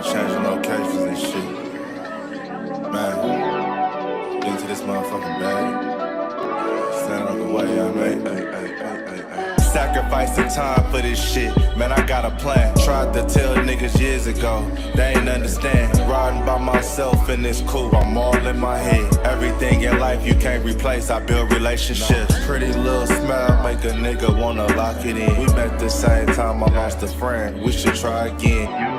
I'm changing locations and shit. Man, get into this motherfucking bag. Stand up the way, I made. Sacrificing time for this shit. Man, I got a plan. Tried to tell niggas years ago. They ain't understand. Riding by myself and it's cool. I'm all in my head. Everything in life you can't replace. I build relationships. Pretty little smile make a nigga wanna lock it in. We met the same time I lost a friend. We should try again.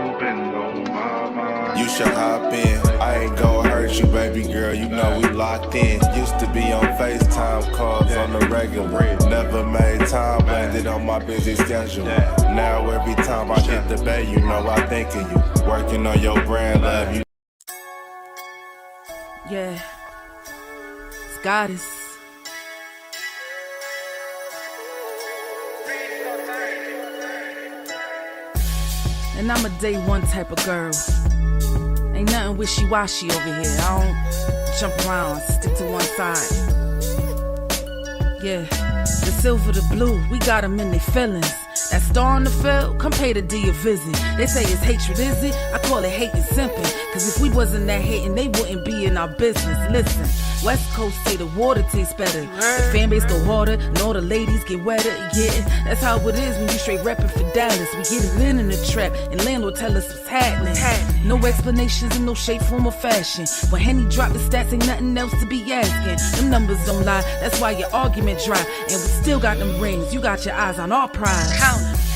You should hop in. I ain't gon' hurt you, baby girl. You know we locked in. Used to be on FaceTime calls on the regular. Never made time, landed on my busy schedule. Now every time I hit the bay, you know I think of you. Working on your brand, love you. Yeah, it's goddess. And I'm a day one type of girl. Ain't nothing wishy-washy over here. I don't jump around, stick to one side. Yeah, the silver, the blue, we got them in their feelings. That star on the field, come pay the D a visit. They say it's hatred, is it? I call it hate and simping. Cause if we wasn't that hating, they wouldn't be in our business. Listen, West Coast say the water tastes better. The fan base go harder, and all the ladies get wetter. Yeah, that's how it is when you straight reppin' for Dallas. We get it in the trap, and landlord tell us what's happening. No explanations in no shape, form, or fashion. When Henny drop the stats, ain't nothing else to be asking. Them numbers don't lie, that's why your argument dry. And we still got them rings, you got your eyes on our prize.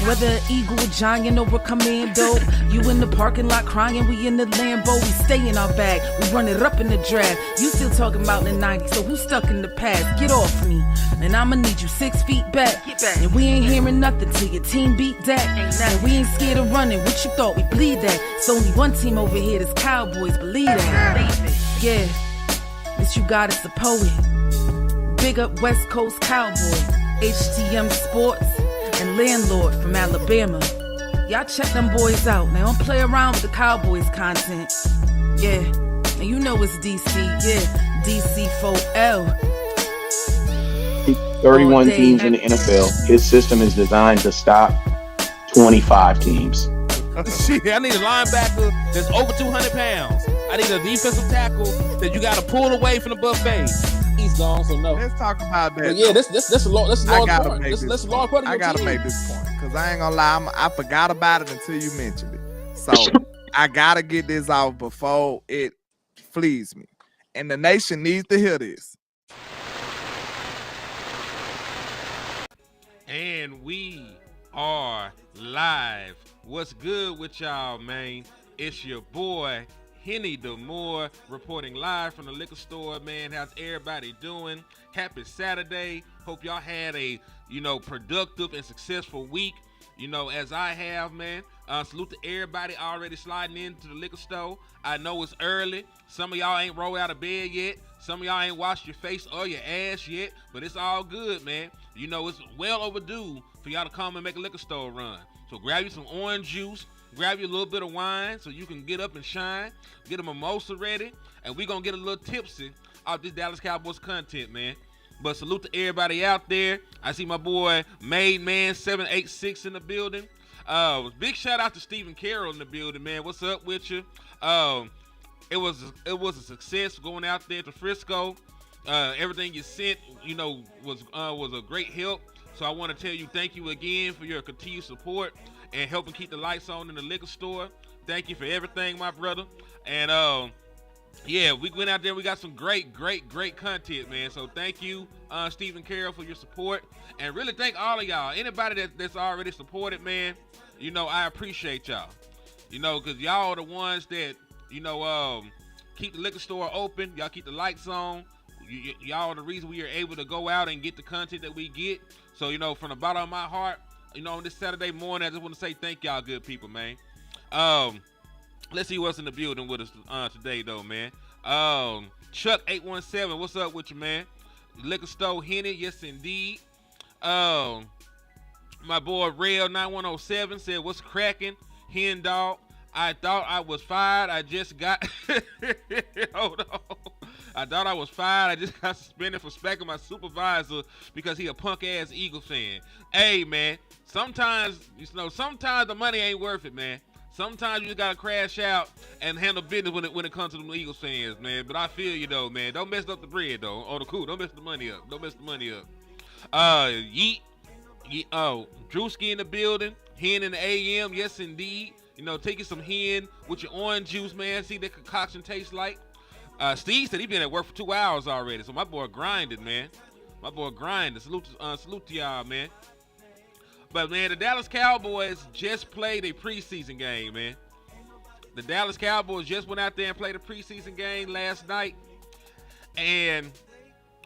Whether an eagle, a giant, or a commando, you in the parking lot crying, we in the Lambo, we stay in our bag, we run it up in the draft. You still talking about the 90s, so who's stuck in the past? Get off me, and I'ma need you 6 feet back. And we ain't hearing nothing till your team beat that. And we ain't scared of running, what you thought we bleed that? It's only one team over here, that's Cowboys, believe that. Yeah, this you got is the poet. Big up West Coast Cowboy, HTM Sports, and Landlord from Alabama. Y'all check them boys out. Now don't play around with the Cowboys content. Yeah, and you know it's DC. Yeah, DC4L. 31 teams in the NFL. His system is designed to stop 25 teams. Shit, I need a linebacker that's over 200 pounds. I need a defensive tackle that you got to pull away from the buffet. He's gone, so no. Let's talk about that. But yeah, that's a large part. That's a large part of your I gotta team. make this point because I ain't gonna lie, I forgot about it until you mentioned it. So I gotta get this out before it flees me, and the nation needs to hear this. And we are live. What's good with y'all, man? It's your boy Henny Demore reporting live from the liquor store, man. How's everybody doing? Happy Saturday. Hope y'all had a, productive and successful week, as I have, man. Salute to everybody already sliding into the liquor store. I know it's early. Some of y'all ain't rolled out of bed yet. Some of y'all ain't washed your face or your ass yet, but it's all good, man. It's well overdue for y'all to come and make a liquor store run. So grab you some orange juice, grab you a little bit of wine so you can get up and shine, get a mimosa ready, and we're going to get a little tipsy off this Dallas Cowboys content, man. But salute to everybody out there. I see my boy Made Man 786 in the building. Big shout out to Stephen Carroll in the building, man. What's up with you? It was a success going out there to Frisco. Everything you sent, was a great help. So I want to tell you thank you again for your continued support and helping keep the lights on in the liquor store. Thank you for everything, my brother. And yeah, we went out there. We got some great content, man. So thank you, Stephen Carroll, for your support, and really thank all of y'all. Anybody that's already supported, man. I appreciate y'all. Because y'all are the ones that keep the liquor store open. Y'all keep the lights on. Y'all are the reason we are able to go out and get the content that we get. So from the bottom of my heart, on this Saturday morning, I just want to say thank y'all, good people, man. Let's see what's in the building with us today, though, man. Chuck 817, what's up with you, man? Liquor store Henny, yes indeed. My boy Rail 9107 said, "What's cracking, Hen Dog? I thought I was fired. I just got hold on. I thought I was fired. I just got suspended for smacking my supervisor because he a punk ass Eagle fan. Hey, man, sometimes the money ain't worth it, man. Sometimes you just gotta crash out and handle business when it comes to the Eagles fans, man. But I feel you though, man. Don't mess up the bread though. On the cool, don't mess the money up. Don't mess the money up. Drewski in the building. Hen in the AM, yes indeed. Take you some hen with your orange juice, man. See that concoction tastes like. Steve said he been at work for 2 hours already, so my boy grinded, man. My boy grinded. Salute to y'all, man. But man, the Dallas Cowboys just played a preseason game, man. The Dallas Cowboys just went out there and played a preseason game last night, and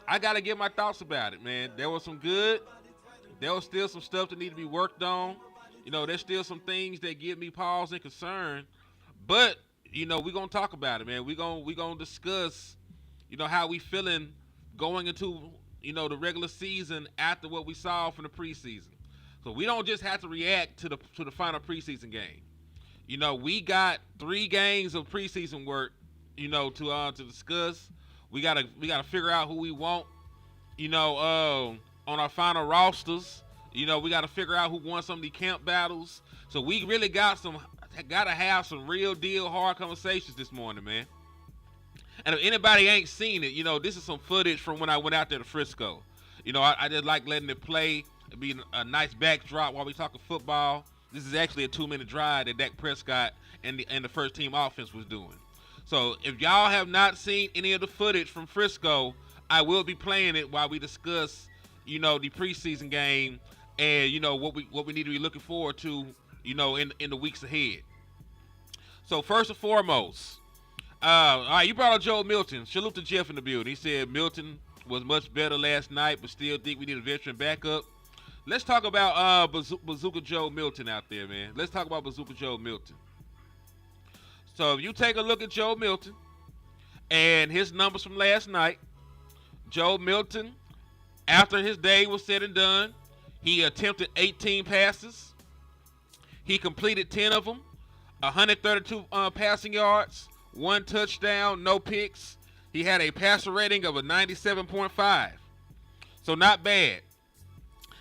I gotta give my thoughts about it, man. There was some good. There was still some stuff that need to be worked on. There's still some things that give me pause and concern, but we're gonna talk about it, man. We're gonna discuss, how we feeling going into, the regular season after what we saw from the preseason. So we don't just have to react to the final preseason game. We got 3 games of preseason work, to discuss. We gotta figure out who we want, on our final rosters. We got to figure out who won some of the camp battles. So we really got to have some real deal hard conversations this morning, man. And if anybody ain't seen it, this is some footage from when I went out there to Frisco. I just like letting it play. It'd be a nice backdrop while we talking football. This is actually a 2-minute drive that Dak Prescott and the first team offense was doing. So if y'all have not seen any of the footage from Frisco, I will be playing it while we discuss, the preseason game. And what we need to be looking forward to, in the weeks ahead. So first and foremost, all right, you brought up Joe Milton. Salute to Jeff in the building. He said Milton was much better last night, but still think we need a veteran backup. Let's talk about Bazooka Joe Milton out there, man. Let's talk about Bazooka Joe Milton. So if you take a look at Joe Milton and his numbers from last night, Joe Milton, after his day was said and done, he attempted 18 passes. He completed 10 of them, 132 passing yards, 1 touchdown, no picks. He had a passer rating of a 97.5. So not bad.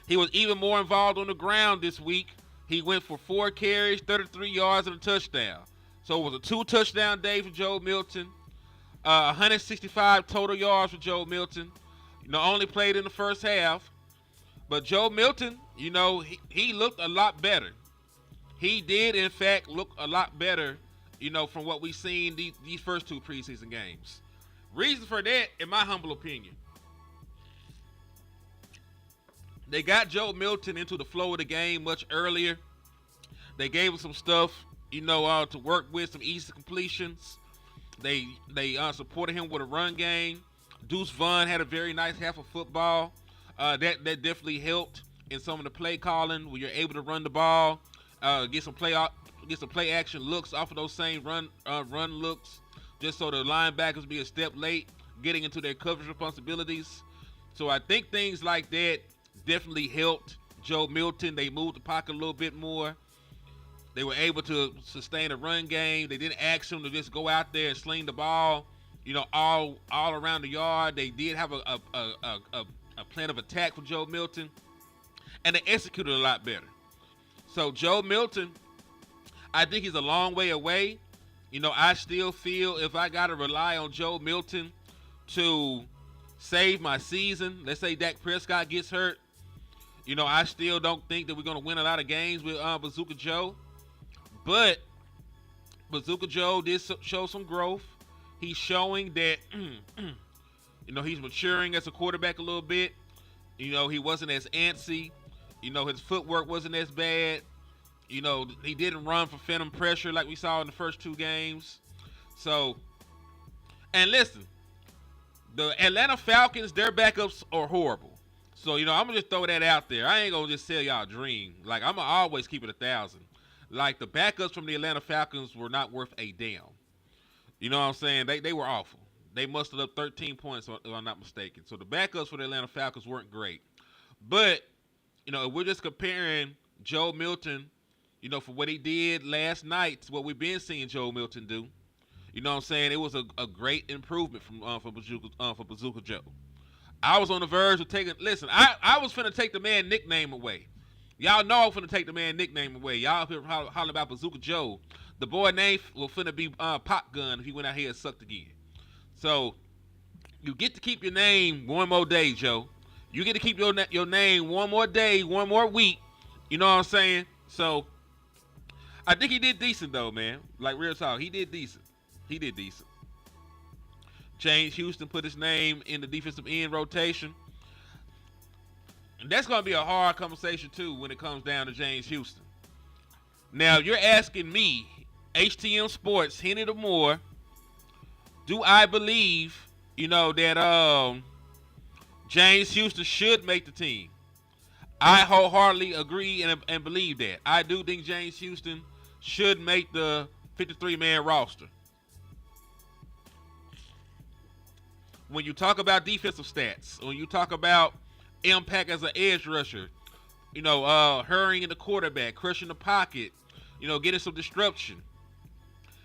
He was even more involved on the ground this week. He went for 4 carries, 33 yards, and a touchdown. So it was a 2-touchdown day for Joe Milton. 165 total yards for Joe Milton. Only played in the first half. But Joe Milton, he looked a lot better. He did, in fact, look a lot better, from what we've seen these first 2 preseason games. Reason for that, in my humble opinion, they got Joe Milton into the flow of the game much earlier. They gave him some stuff, to work with, some easy completions. They supported him with a run game. Deuce Vaughn had a very nice half of football. That definitely helped in some of the play calling when you're able to run the ball, get some play action looks off of those same run looks, just so the linebackers be a step late getting into their coverage responsibilities. So I think things like that definitely helped Joe Milton. They moved the pocket a little bit more. They were able to sustain a run game. They didn't ask him to just go out there and sling the ball, all around the yard. They did have a plan of attack for Joe Milton, and they executed a lot better. So Joe Milton, I think he's a long way away. I still feel if I got to rely on Joe Milton to save my season, let's say Dak Prescott gets hurt, I still don't think that we're going to win a lot of games with Bazooka Joe. But Bazooka Joe did show some growth. He's showing that he's maturing as a quarterback a little bit. He wasn't as antsy. His footwork wasn't as bad. He didn't run for phantom pressure like we saw in the first 2 games. So, and listen, the Atlanta Falcons, their backups are horrible. So, I'm going to just throw that out there. I ain't going to just sell y'all a dream. Like, I'm going to always keep it 1,000. Like, the backups from the Atlanta Falcons were not worth a damn. You know what I'm saying? They were awful. They mustered up 13 points, if I'm not mistaken. So the backups for the Atlanta Falcons weren't great. But, if we're just comparing Joe Milton, for what he did last night to what we've been seeing Joe Milton do, you know what I'm saying? It was a great improvement for Bazooka Joe. I was on the verge of taking – listen, I was finna take the man nickname away. Y'all know I'm finna take the man nickname away. Y'all here hollering about Bazooka Joe. The boy name will finna be Pop Gun if he went out here and sucked again. So you get to keep your name one more day, Joe. You get to keep your name one more day, one more week. You know what I'm saying? So I think he did decent though, man. Like real talk, he did decent. He did decent. James Houston put his name in the defensive end rotation. And that's going to be a hard conversation, too, when it comes down to James Houston. Now, you're asking me, HTM Sports, Henny the Moore, do I believe, that James Houston should make the team? I wholeheartedly agree and believe that. I do think James Houston should make the 53-man roster. When you talk about defensive stats, when you talk about impact as an edge rusher, hurrying in the quarterback, crushing the pocket, getting some disruption.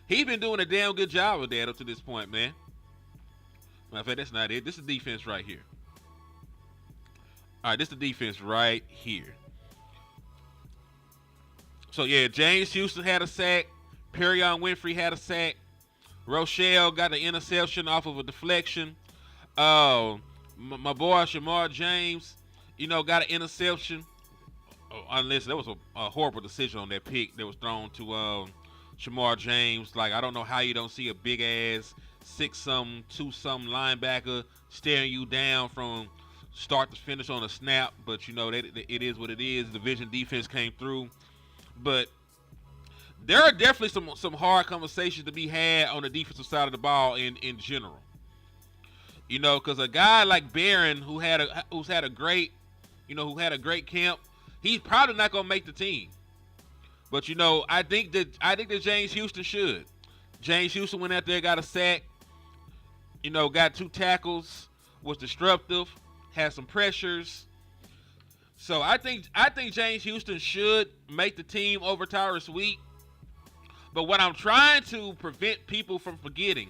He's been doing a damn good job of that up to this point, man. Matter of fact, that's not it. This is defense right here. All right, this is the defense right here. So, yeah, James Houston had a sack. Perion Winfrey had a sack. Rochelle got an interception off of a deflection. My boy Shamar James, got an interception. Unless there was a horrible decision on that pick that was thrown to Shamar James. Like, I don't know how you don't see a big ass 6-something, 2-something linebacker staring you down from start to finish on a snap. But that it is what it is. Division defense came through, but there are definitely some hard conversations to be had on the defensive side of the ball in general. Because a guy like Barron, who's had a great camp, he's probably not gonna make the team. But I think that James Houston should. James Houston went out there, got a sack, got 2 tackles, was disruptive, had some pressures. So I think James Houston should make the team over Tyrus Wheat. But what I'm trying to prevent people from forgetting,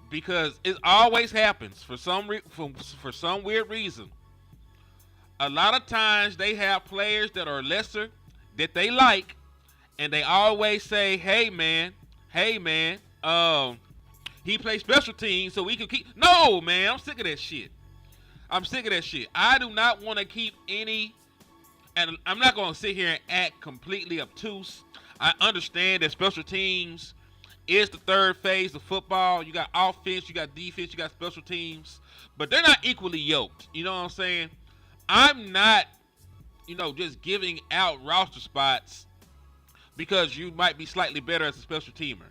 because it always happens for some weird reason. A lot of times they have players that are lesser that they like, and they always say, "Hey man, he plays special teams so we can keep." No, man, I'm sick of that shit. I do not want to keep any, and I'm not going to sit here and act completely obtuse. I understand that special teams is the third phase of football. You got offense, you got defense, you got special teams, but they're not equally yoked. You know what I'm saying? I'm not, just giving out roster spots because you might be slightly better as a special teamer.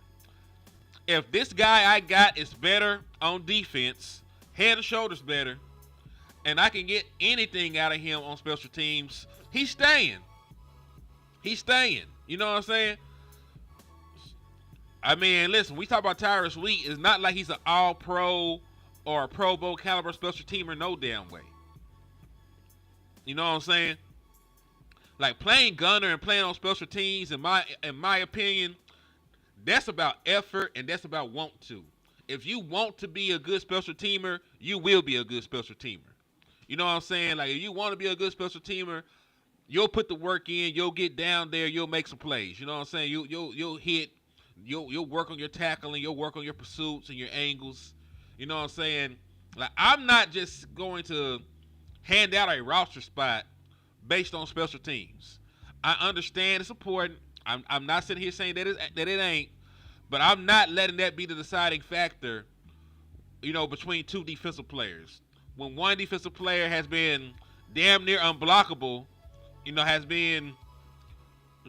If this guy I got is better on defense, head and shoulders better, and I can get anything out of him on special teams, he's staying. You know what I'm saying? I mean, listen, we talk about Tyrus Wheat. It's not like he's an all-pro or a Pro Bowl caliber special teamer no damn way. You know what I'm saying? Like, playing gunner and playing on special teams, in my opinion, that's about effort and that's about want to. If you want to be a good special teamer, you will be a good special teamer. You know what I'm saying? Like, if you want to be a good special teamer, you'll put the work in, you'll get down there, you'll make some plays. You know what I'm saying? You'll hit. You'll work on your tackling, you'll work on your pursuits and your angles. You know what I'm saying? Like, I'm not just going to hand out a roster spot based on special teams. I understand it's important. I'm not sitting here saying that it ain't, but I'm not letting that be the deciding factor, between 2 defensive players. When one defensive player has been damn near unblockable, has been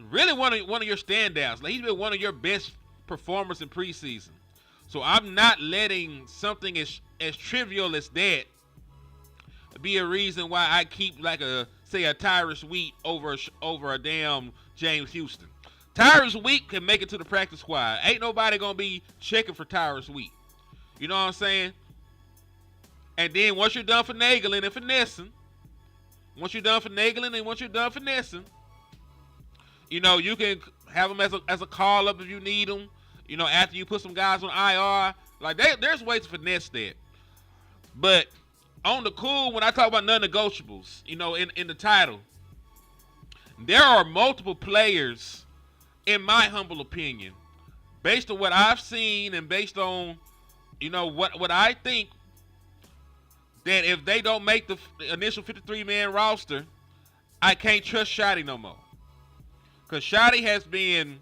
really one of your standouts. Like, he's been one of your best performers in preseason. So I'm not letting something as trivial as that be a reason why I keep a Tyrus Wheat over a damn James Houston. Tyrus Wheat can make it to the practice squad. Ain't nobody gonna be checking for Tyrus Wheat. You know what I'm saying? And then once you're done finagling and finessing, you can have them as a call up if you need them. After you put some guys on IR, like there's ways to finesse that. But on the cool, when I talk about non-negotiables, in the title, there are multiple players, in my humble opinion, based on what I've seen and based on, what I think, that if they don't make the initial 53-man roster, I can't trust Shotty no more. Because Shotty has been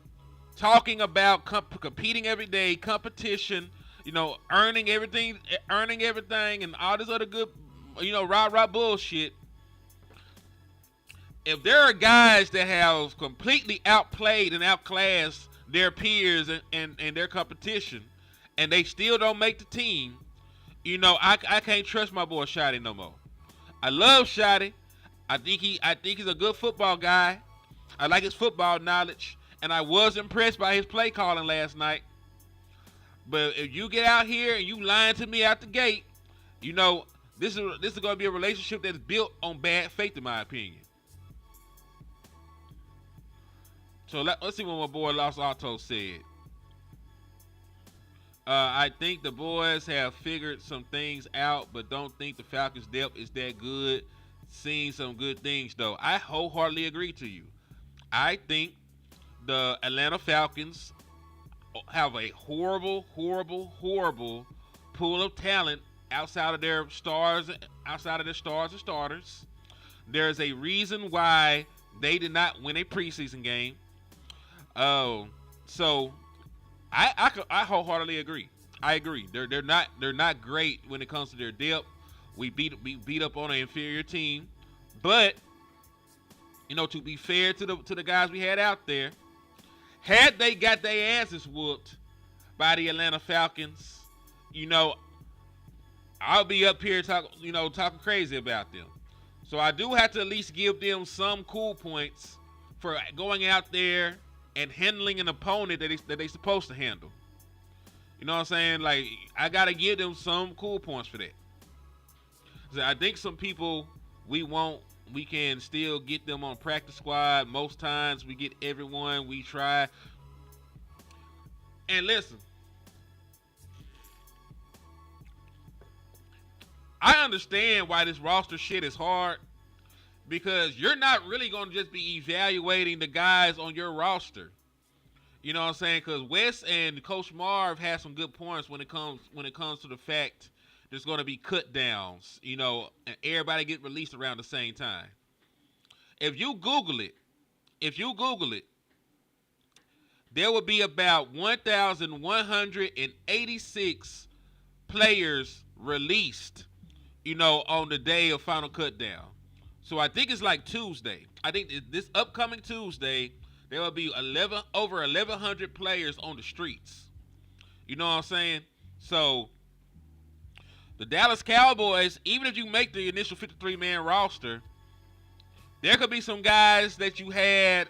talking about competing every day, competition, earning everything, and all this other good, rah bullshit. If there are guys that have completely outplayed and outclassed their peers and their competition, and they still don't make the team, I can't trust my boy Shotty no more. I love Shotty. I think he's a good football guy. I like his football knowledge, and I was impressed by his play calling last night. But if you get out here and you lying to me out the gate, this is going to be a relationship that's built on bad faith, in my opinion. So let's see what my boy Los Auto said. I think the boys have figured some things out, but don't think the Falcons' depth is that good. Seeing some good things, though. I wholeheartedly agree to you. I think the Atlanta Falcons have a horrible pool of talent outside of their stars and starters. There's a reason why they did not win a preseason game. So I wholeheartedly agree. I agree. They're not great when it comes to their depth. We beat up on an inferior team, but to be fair to the guys we had out there, had they got their asses whooped by the Atlanta Falcons, I'll be up here talking crazy about them. So I do have to at least give them some cool points for going out there and handling an opponent that they supposed to handle. You know what I'm saying? Like, I gotta give them some cool points for that. So I think some people we can still get them on practice squad. Most times we get everyone we try. And listen, I understand why this roster shit is hard, because you're not really going to just be evaluating the guys on your roster. You know what I'm saying? Because Wes and Coach Marv have some good points when it comes to the fact there's going to be cut downs, and everybody get released around the same time. If you Google it, there will be about 1,186 players released, on the day of final cut down. So I think it's like Tuesday. I think this upcoming Tuesday, there will be over 1,100 players on the streets. You know what I'm saying? So the Dallas Cowboys, even if you make the initial 53-man roster, there could be some guys that you had,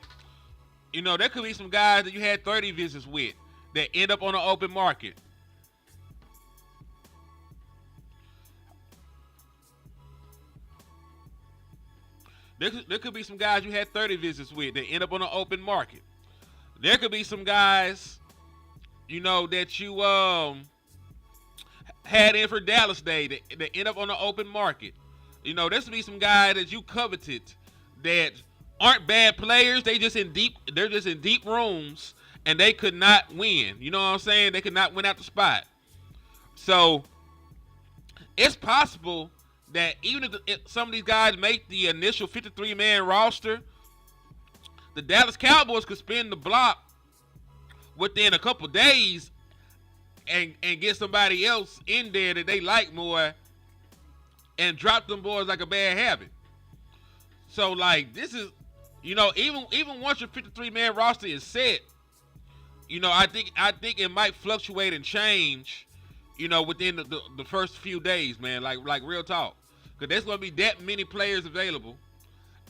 there could be some guys that you had 30 visits with that end up on the open market. There could be some guys you had 30 visits with that end up on the open market. There could be some guys, that you had in for Dallas Day that end up on the open market. There could be some guys that you coveted that aren't bad players. They're just in deep rooms and they could not win. You know what I'm saying? They could not win out the spot. So it's possible that even if some of these guys make the initial 53-man roster, the Dallas Cowboys could spin the block within a couple days and get somebody else in there that they like more and drop them boys like a bad habit. So, like, this is, even once your 53-man roster is set, I think it might fluctuate and change, within the first few days, man. Like real talk. Because there's going to be that many players available.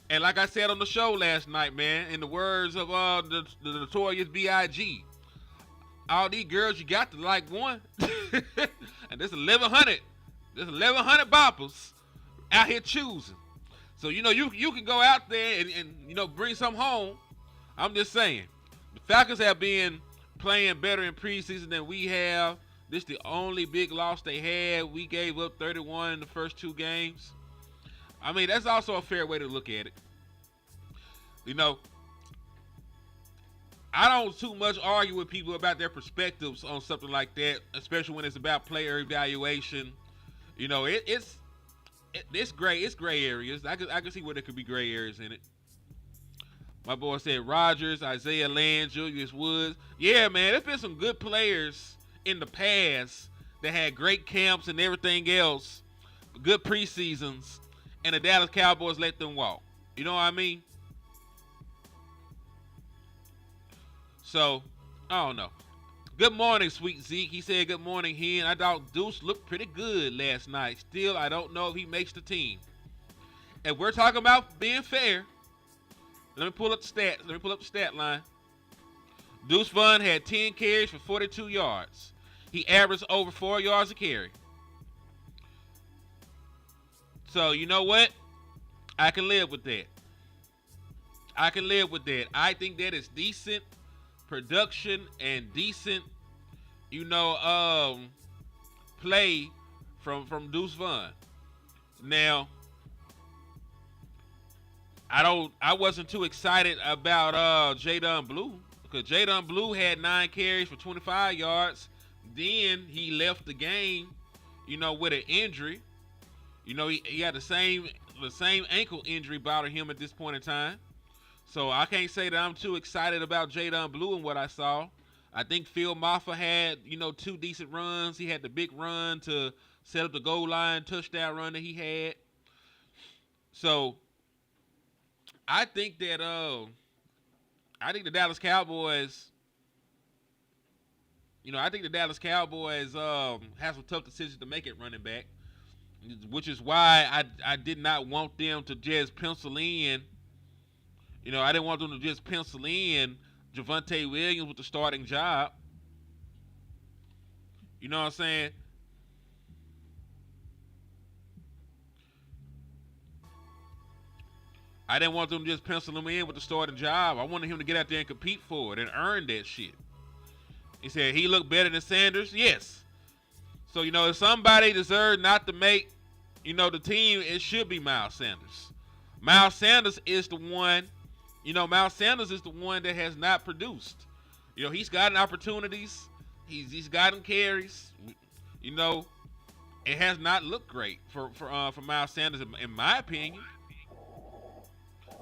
And like I said on the show last night, man, in the words of the notorious B.I.G., all these girls you got to like one. And there's 1,100. There's 1,100 boppers out here choosing. So, you can go out there and bring some home. I'm just saying. The Falcons have been playing better in preseason than we have. This is the only big loss they had. We gave up 31 in the first two games. I mean, that's also a fair way to look at it. You know, I don't too much argue with people about their perspectives on something like that, especially when it's about player evaluation. You know, it's gray. It's gray areas. I can see where there could be gray areas in it. My boy said Rodgers, Isaiah Land, Julius Woods. Yeah, man, there's been some good players in the past that had great camps and everything else, good preseasons, and the Dallas Cowboys let them walk. You know what I mean? So, I don't know. Good morning, Sweet Zeke. He said good morning, Hen. I thought Deuce looked pretty good last night. Still, I don't know if he makes the team. And we're talking about being fair. Let me pull up the stats. Let me pull up the stat line. Deuce Vaughn had 10 carries for 42 yards. He averaged over 4 yards a carry. So, you know what? I can live with that. I can live with that. I think that is decent production and decent, play from Deuce Vaughn. Now, I wasn't too excited about Jadon Blue because Jadon Blue had 9 carries for 25 yards. Then he left the game, with an injury. He had the same ankle injury bothering him at this point in time. So I can't say that I'm too excited about Jadon Blue and what I saw. I think Phil Maffa had, 2 decent runs. He had the big run to set up the goal line touchdown run that he had. So I think that the Dallas Cowboys, have some tough decisions to make at running back, which is why I did not want them to just pencil in. I didn't want them to just pencil in Javonte Williams with the starting job. You know what I'm saying? I didn't want them to just pencil him in with the starting job. I wanted him to get out there and compete for it and earn that shit. He said he looked better than Sanders. Yes. So, if somebody deserved not to make, the team, it should be Miles Sanders. Miles Sanders is the one. Miles Sanders is the one that has not produced. He's gotten opportunities. He's gotten carries. It has not looked great for Miles Sanders, in my opinion.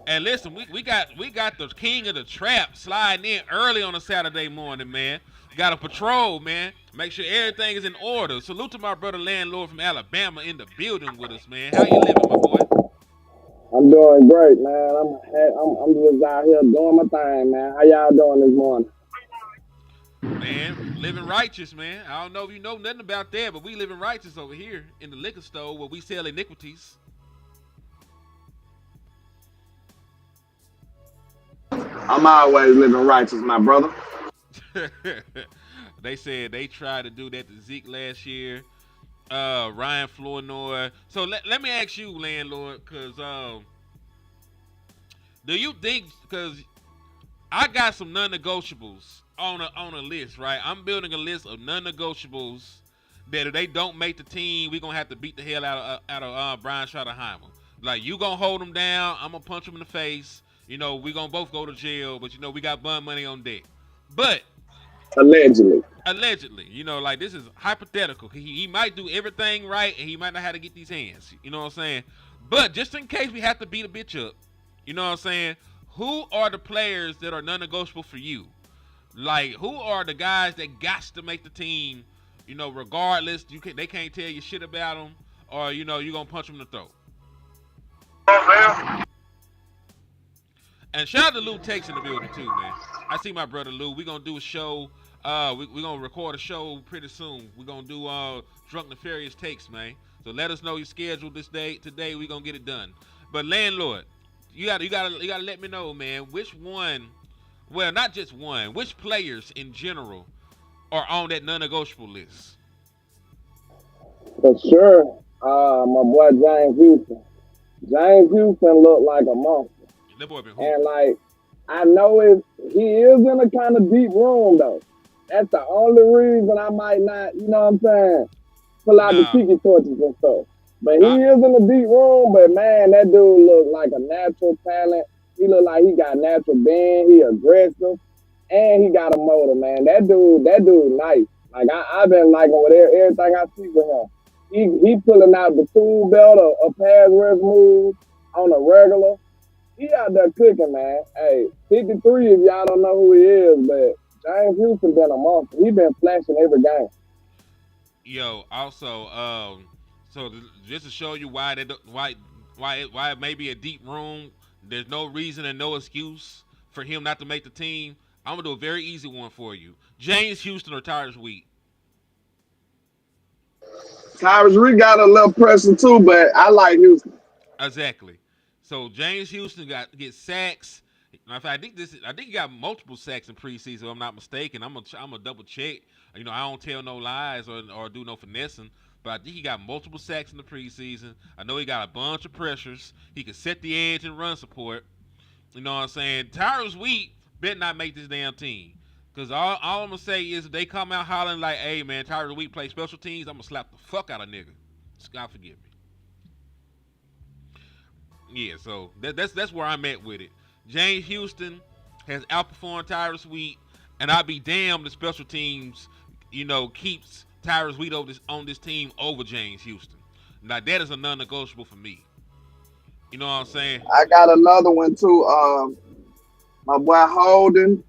And listen, we got the king of the trap sliding in early on a Saturday morning, man. Got a patrol, man. Make sure everything is in order. Salute to my brother Landlord from Alabama in the building with us, man. How you living, my boy? I'm doing great, man. I'm just out here doing my thing, man. How y'all doing this morning? Man, living righteous, man. I don't know if you know nothing about that, but we living righteous over here in the liquor store where we sell iniquities. I'm always living righteous, my brother. They said they tried to do that to Zeke last year. Ryan Flournoy. So let me ask you, Landlord, because do you think, because I got some non-negotiables on a list, right? I'm building a list of non-negotiables that if they don't make the team, we're going to have to beat the hell out of Brian Schottenheimer. Like, you going to hold them down, I'm going to punch them in the face. We're going to both go to jail, but, we got bond money on deck. But Allegedly, like, this is hypothetical. He might do everything right, and he might not have to get these hands. You know what I'm saying? But just in case we have to beat a bitch up, you know what I'm saying? Who are the players that are non-negotiable for you? Like, who are the guys that got to make the team, regardless? They can't tell you shit about them, or, you're going to punch them in the throat. And shout out to Lou Takes in the building, too, man. I see my brother Lou. We're going to do a show. We're going to record a show pretty soon. We're going to do Drunk Nefarious Takes, man. So let us know your schedule this day. Today, we're going to get it done. But, Landlord, you gotta let me know, man, which one, well, not just one, which players in general are on that non-negotiable list? For sure, my boy James Houston. James Houston looked like a monster. That boy been and like, I know he is in a kind of deep room though. That's the only reason I might not, you know what I'm saying, pull out the tiki torches and stuff. But he is in a deep room. But man, that dude looked like a natural talent. He look like he got natural bend. He aggressive, and he got a motor, man. That dude nice. Like I've been liking with everything I see with him. He pulling out the tool belt, a pass rush move on a regular. He out there cooking, man. Hey, 53, if y'all don't know who he is, but James Houston been a monster. He been flashing every game. Yo, also, just to show you why why it may be a deep room, there's no reason and no excuse for him not to make the team. I'm gonna do a very easy one for you. James Houston or Tyrus Wheat? Tyrus Reed got a little pressure too, but I like Houston. Exactly. So James Houston gets sacks. Matter of fact, I think he got multiple sacks in preseason. If I'm not mistaken. I'm gonna double check. You know, I don't tell no lies or do no finessing. But I think he got multiple sacks in the preseason. I know he got a bunch of pressures. He can set the edge and run support. You know what I'm saying? Tyrus Wheat better not make this damn team. Because all I'm going to say is if they come out hollering like, hey, man, Tyrus Wheat play special teams, I'm going to slap the fuck out of nigga. God forgive me. Yeah, so that's where I'm at with it. James Houston has outperformed Tyrus Wheat, and I'll be damned if special teams, keeps Tyrus Wheat on this team over James Houston. Now, that is a non-negotiable for me. You know what I'm saying? I got another one too. My boy Holden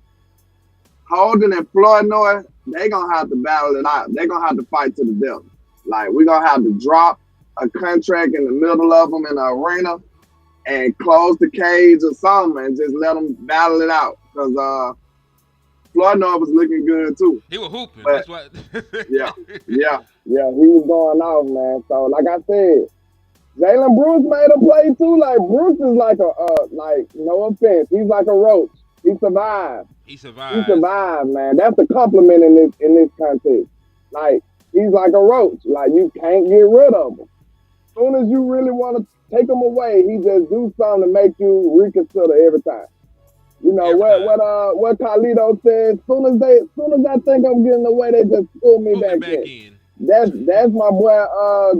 and Floyd Noy, they gonna have to battle it out. They gonna have to fight to the death. Like we gonna have to drop a contract in the middle of them in the arena and close the cage or something and just let them battle it out. Cause Floyd Noy was looking good too. He was hooping. But, that's what. yeah. He was going off, man. So like I said, Jalen Bruce made a play too. Like Bruce is like no offense, he's like a roach. He survived. He survived, man. That's a compliment in this context. Like he's like a roach. Like you can't get rid of him. As soon as you really want to take him away, he just do something to make you reconsider every time. You know what Carlito said. As soon as I think I'm getting away, they just pull me back in. That's my boy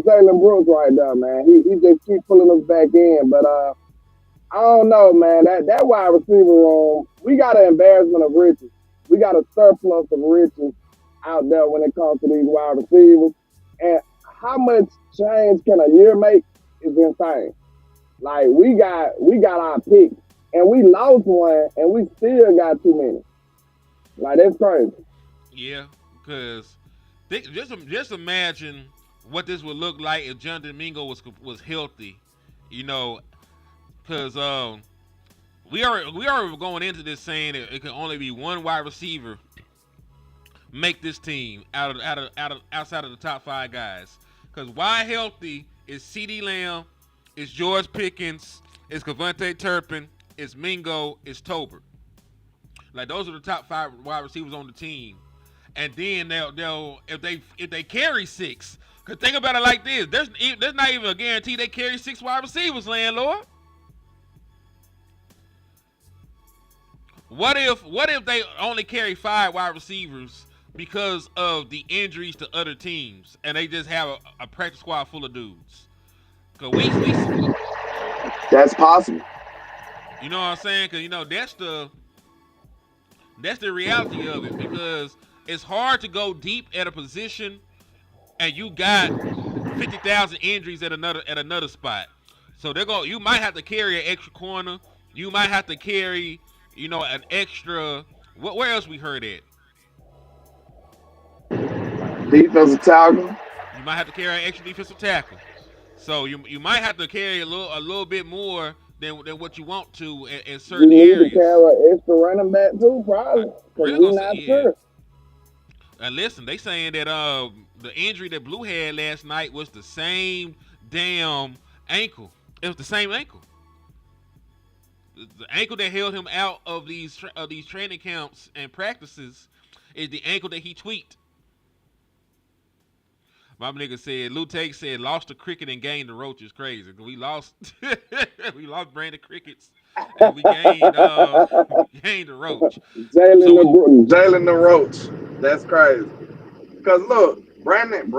Jalen Brooks right there, man. He just keep pulling us back in. But I don't know, man. That wide receiver room, we got an embarrassment of riches. We got a surplus of riches out there when it comes to these wide receivers. And how much change can a year make is insane. Like we got our picks and we lost one and we still got too many. Like that's crazy. Yeah, because just imagine what this would look like if John Domingo was healthy, because we are going into this saying that it can only be one wide receiver make this team outside of the top 5 guys. Because wide healthy is CeeDee Lamb, it's George Pickens, it's Kevontae Turpin, it's Mingo, it's Tolbert. Like those are the top 5 wide receivers on the team. And then they'll if they carry 6, cause think about it like this: there's not even a guarantee they carry 6 wide receivers, landlord. What if they only carry 5 wide receivers because of the injuries to other teams, and they just have a practice squad full of dudes? Cause that's possible. You know what I'm saying? Cause that's the reality of it, because it's hard to go deep at a position and you got 50,000 injuries at another spot. So you might have to carry an extra corner. You might have to carry, an extra. Where else we heard it? Defensive tackle. You might have to carry an extra defensive tackle. So you might have to carry a little bit more than what you want to in certain areas. You need to carry an extra running back too, probably. Because we're not sure. And listen, they saying that the injury that Blue had last night was the same damn ankle. It was the same ankle. The ankle that held him out of these training camps and practices is the ankle that he tweaked. My nigga said, Lou Take said, lost the cricket and gained the roach is crazy. We lost Brandon Crickets and we gained the roach. Jalen the Roach. That's crazy. Cause look, Brandon,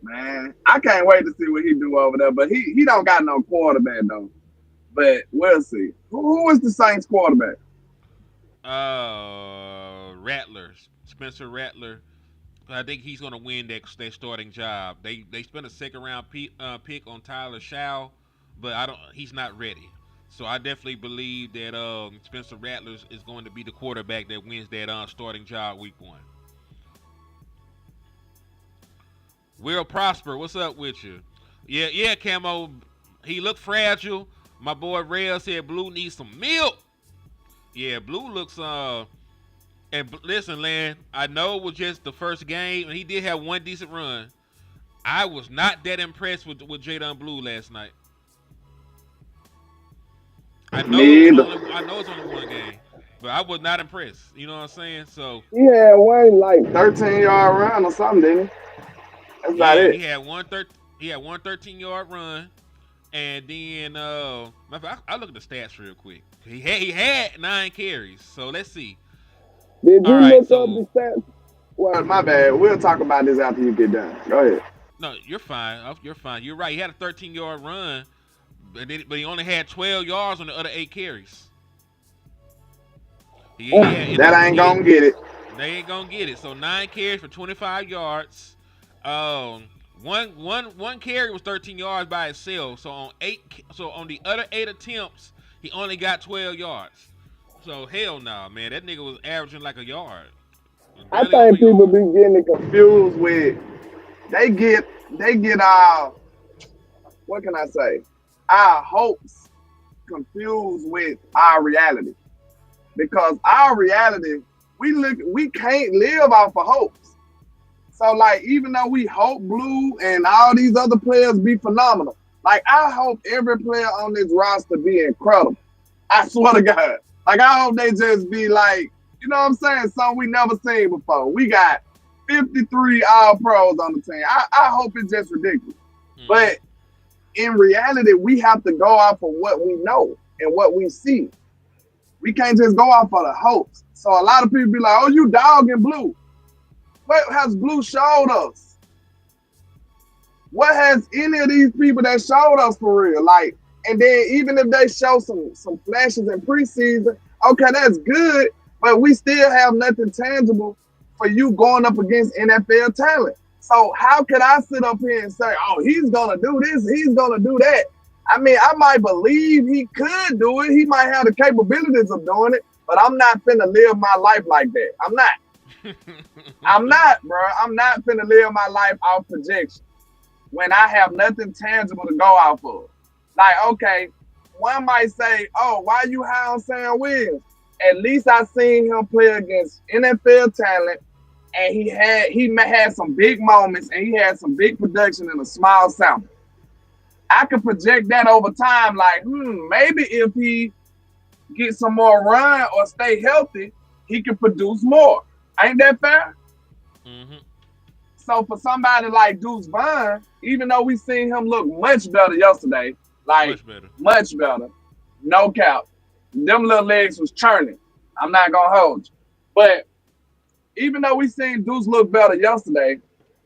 man, I can't wait to see what he do over there. But he don't got no quarterback though. But we'll see. Who is the Saints quarterback? Rattlers, Spencer Rattler. I think he's going to win that starting job. They spent a second round pick on Tyler Shaw, but he's not ready. So I definitely believe that Spencer Rattler is going to be the quarterback that wins that starting job week 1. Will Prosper, what's up with you? Yeah, Camo. He looked fragile. My boy Rail said Blue needs some milk. Yeah, Blue looks listen, Lan, I know it was just the first game, and he did have one decent run. I was not that impressed with Jadon Blue last night. I know it's only one game, but I was not impressed. You know what I'm saying? So he had one like 13-yard run or something, didn't he? That's about it. He had one 13-yard run, and then I look at the stats real quick. He had 9 carries. So let's see. Did you look up the stats? Well, my bad. We'll talk about this after you get done. Go ahead. No, you're fine. You're right. He had a 13-yard run, but he only had 12 yards on the other 8 carries. That ain't gonna get it. They ain't gonna get it. So 9 carries for 25 yards. One carry was 13 yards by itself. So on the other 8 attempts, he only got 12 yards. So hell no, man. That nigga was averaging like a yard. I think people be getting confused with they get our, what can I say, our hopes confused with our reality. Because our reality, we can't live off of hopes. So like, even though we hope Blue and all these other players be phenomenal, like I hope every player on this roster be incredible. I swear to God. Like I hope they just be like, you know what I'm saying? Something we never seen before. We got 53 All-Pros on the team. I hope it's just ridiculous. But in reality, we have to go off of what we know and what we see. We can't just go off of the hopes. So a lot of people be like, oh, you dogging Blue. What has Blue showed us? What has any of these people that showed us for real? Like, and then even if they show some flashes in preseason, okay, that's good, but we still have nothing tangible for you going up against NFL talent. So how could I sit up here and say, oh, he's going to do this, he's going to do that? I mean, I might believe he could do it. He might have the capabilities of doing it, but I'm not finna live my life like that. I'm not, bro. I'm not finna live my life off projection when I have nothing tangible to go off of. Like, okay, one might say, oh, why you high on Sam Williams? At least I seen him play against NFL talent, and he had some big moments, and he had some big production in a small sample. I could project that over time, like, maybe if he gets some more run or stay healthy, he can produce more. Ain't that fair? Mm-hmm. So for somebody like Deuce Vaughn, even though we seen him look much better yesterday, like much better, no cap, them little legs was churning. I'm not gonna hold you. But even though we seen Deuce look better yesterday,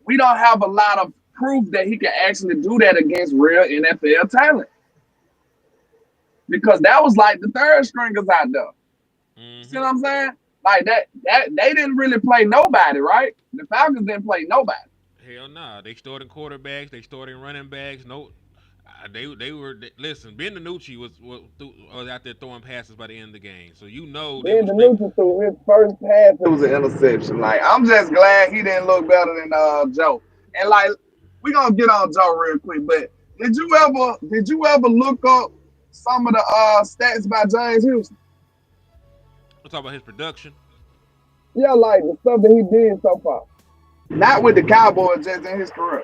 we don't have a lot of proof that he can actually do that against real NFL talent. Because that was like the third stringers out there. Mm-hmm. See what I'm saying? Like that they didn't really play nobody, right? The Falcons didn't play nobody. Hell nah. They starting quarterbacks, they starting running backs. No, they were listen. Ben DiNucci was out there throwing passes by the end of the game, so you know. Ben DiNucci threw his first pass. It was an interception. Like I'm just glad he didn't look better than Joe. And like we gonna get on Joe real quick, but did you ever look up some of the stats by James Houston? We'll talk about his production. Yeah, like the stuff that he did so far. Not with the Cowboys, just in his career.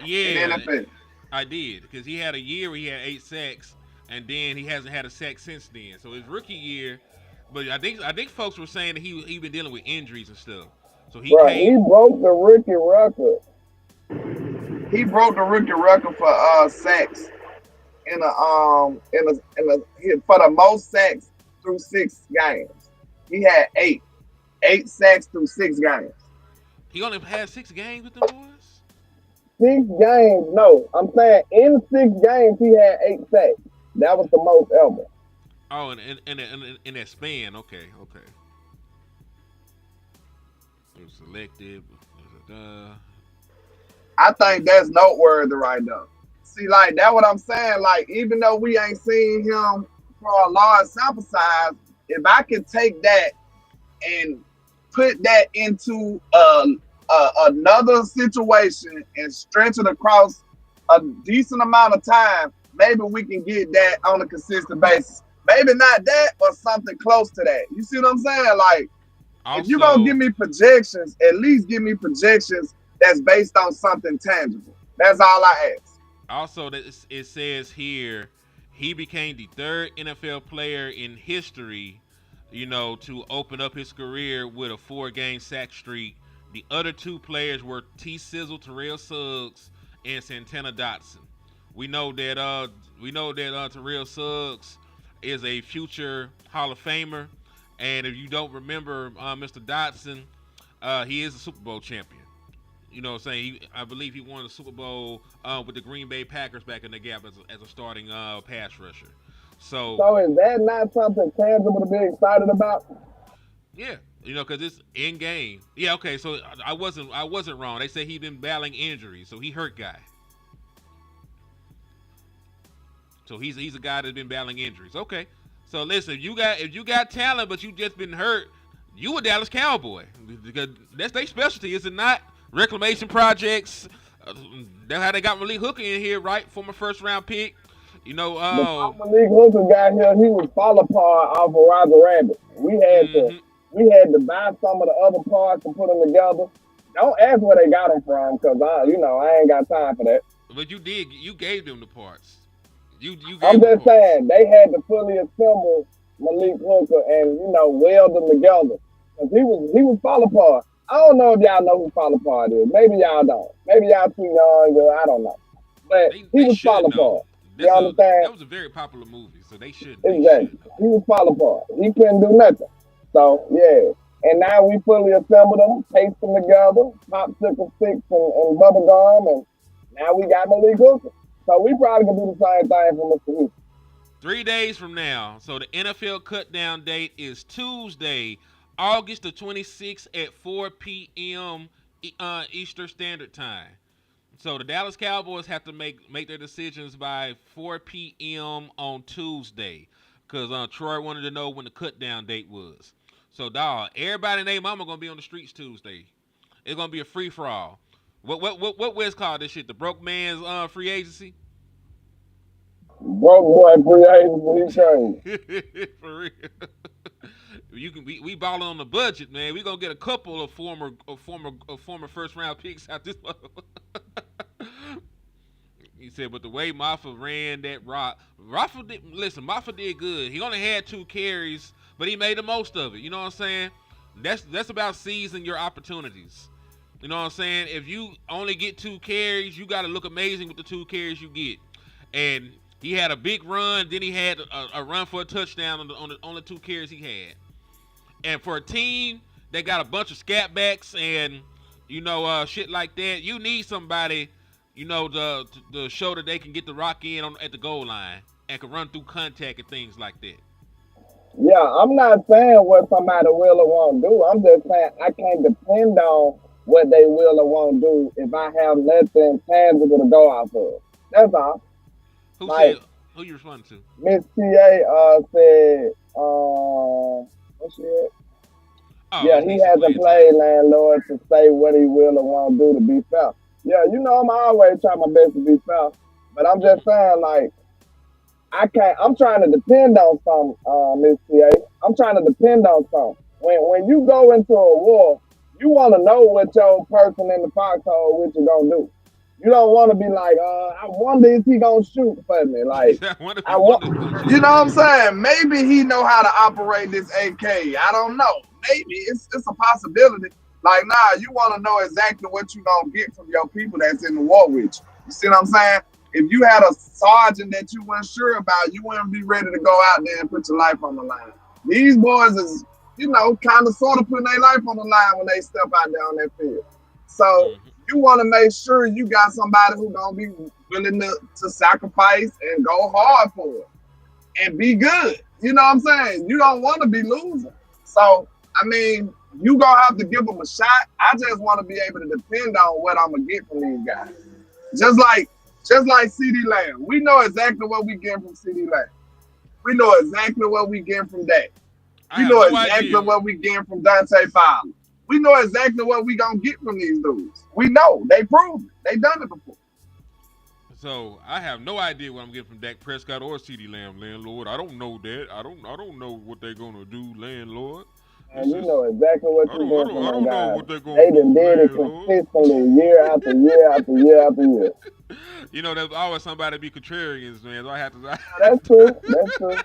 Yeah, in the NFL. I did, because he had a year where he had 8 sacks, and then he hasn't had a sack since then. So his rookie year, but I think folks were saying that he been dealing with injuries and stuff. So he broke the rookie record. He broke the rookie record for sacks for the most sacks through 6 games. He had 8 sacks through 6 games. He only had 6 games with them boys? 6 games, no. I'm saying in 6 games he had 8 sacks. That was the most ever. Oh, in that span. Okay. It was selected. I think that's noteworthy right now. See, like that what I'm saying. Like, even though we ain't seen him for a large sample size, if I can take that and put that into another situation and stretch it across a decent amount of time, maybe we can get that on a consistent basis. Maybe not that, but something close to that. You see what I'm saying? Like, if you're gonna give Also, me projections, at least give me projections that's based on something tangible. That's all I ask. it says here he became the third NFL player in history, to open up his career with a 4-game sack streak. The other two players were T. Sizzle, Terrell Suggs, and Santana Dotson. We know that Terrell Suggs is a future Hall of Famer, and if you don't remember, Mr. Dotson, he is a Super Bowl champion. You know what I'm saying? I believe he won the Super Bowl with the Green Bay Packers back in the gap as a starting pass rusher. So So is that not something tangible to be excited about? yeah, because it's in game. Yeah, okay. So I wasn't wrong. They say he's been battling injuries, so he hurt guy. So he's a guy that's been battling injuries. Okay. So listen, if you got talent, but you just been hurt, you a Dallas Cowboy, because that's their specialty, is it not? Reclamation projects. That's how they got Malik Hooker in here, right? Former first round pick. Before Malik Hooker got here, he was fall apart off of Roger Rabbit. Mhm. We had to buy some of the other parts and put them together. Don't ask where they got them from, cause I ain't got time for that. But you gave them the parts. You I'm gave them the just parts. saying they had to fully assemble Malik Hooker and weld them together. Cause he was fall apart. I don't know if y'all know who fall apart is. Maybe y'all don't. Maybe y'all too young. I don't know. But he They was fall should know. apart. You understand? That was a very popular movie, so they should Exactly. know. He was fall apart. He couldn't do nothing. So yeah. And now we fully assembled them, paste them together, popsicle sticks and bubble gum, and now we got Malik Hooker. So we probably can do the same thing for Mr. Hooker. 3 days from now. So the NFL cut down date is Tuesday, August the 26th at 4 p.m. Eastern Standard Time. So the Dallas Cowboys have to make their decisions by 4 p.m. on Tuesday, because Troy wanted to know when the cut down date was. So dog, everybody and their mama gonna be on the streets Tuesday. It's gonna be a free for all. What West called this shit? The broke man's free agency. Broke boy free agent, he crazy. For real. We balling on the budget, man. We gonna get a couple of former first round picks out this. He said, but the way Maffa ran that rock, Maffa did good. He only had 2 carries, but he made the most of it. You know what I'm saying? That's about seizing your opportunities. You know what I'm saying? If you only get 2 carries, you got to look amazing with the 2 carries you get. And he had a big run, then he had a run for a touchdown on the 2 carries he had. And for a team that got a bunch of scat backs and shit like that, you need somebody to show that they can get the rock in at the goal line and can run through contact and things like that. Yeah, I'm not saying what somebody will or won't do. I'm just saying I can't depend on what they will or won't do if I have nothing tangible to go off of. That's all. Who you responding to? Miss TA said, what's it? Oh, Yeah, he hasn't played landlord to say what he will or won't do to be fair. Yeah, I'm always trying my best to be fair. But I'm just saying, like, I'm trying to depend on some, Miss TA. I'm trying to depend on some. When you go into a war, you want to know what your person in the foxhole, what you going to do. You don't want to be like, I wonder if he gonna shoot for me. Like, you know what I'm saying? Maybe he know how to operate this AK. I don't know. Maybe it's a possibility. Like, nah, you want to know exactly what you gonna get from your people that's in the war with you. You see what I'm saying? If you had a sergeant that you weren't sure about, you wouldn't be ready to go out there and put your life on the line. These boys is, kind of sort of putting their life on the line when they step out there on that field. So you want to make sure you got somebody who's gonna be willing to sacrifice and go hard for it. and be good. You know what I'm saying? You don't want to be losing. So, I mean, you gonna have to give them a shot. I just want to be able to depend on what I'm gonna get from these guys. Just like CD Lamb. We know exactly what we get from CD Lamb. We know exactly what we get from Dak. I We have know no exactly idea. what we get from Dante Fowler. We know exactly what we gonna get from these dudes. We know. They proved it. They done it before. So I have no idea what I'm getting from Dak Prescott or CeeDee Lamb, landlord. I don't know that. I don't know what they're gonna do, landlord. And you know exactly what I you don't I get don't from I them don't know guys. what they're gonna They done do, did it landlord. consistently year after year after year after year. You know, there's always somebody be contrarians, man. So I have to. That's true. That's true.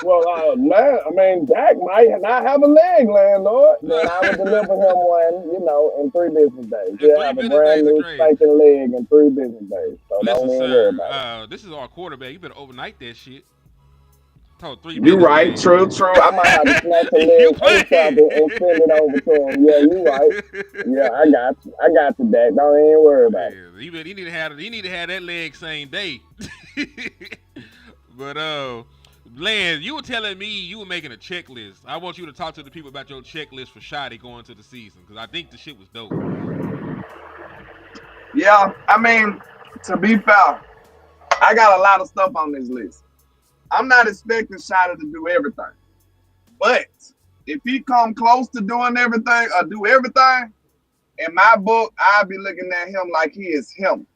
Well, man, I mean, Dak might not have a leg, landlord. Then I would deliver him one, in 3 business days. In He'll 3 have a business brand days of new trade. spanking leg in 3 business days. So Listen, don't even worry sir. about it. This is our quarterback. You better overnight that shit. Told 3 You business right, days. true. I might have to snatch a You leg playing? ASAP and send it over to him. Yeah, you right. Yeah, I got you. I got you, Dak. Don't even worry about it. Yeah, he need to have that leg same day. But Lance, you were telling me you were making a checklist. I want you to talk to the people about your checklist for Shotty going into the season because I think the shit was dope. Yeah, I mean, to be fair, I got a lot of stuff on this list. I'm not expecting Shotty to do everything. But if he come close to doing everything or do everything, in my book, I'll be looking at him like he is him.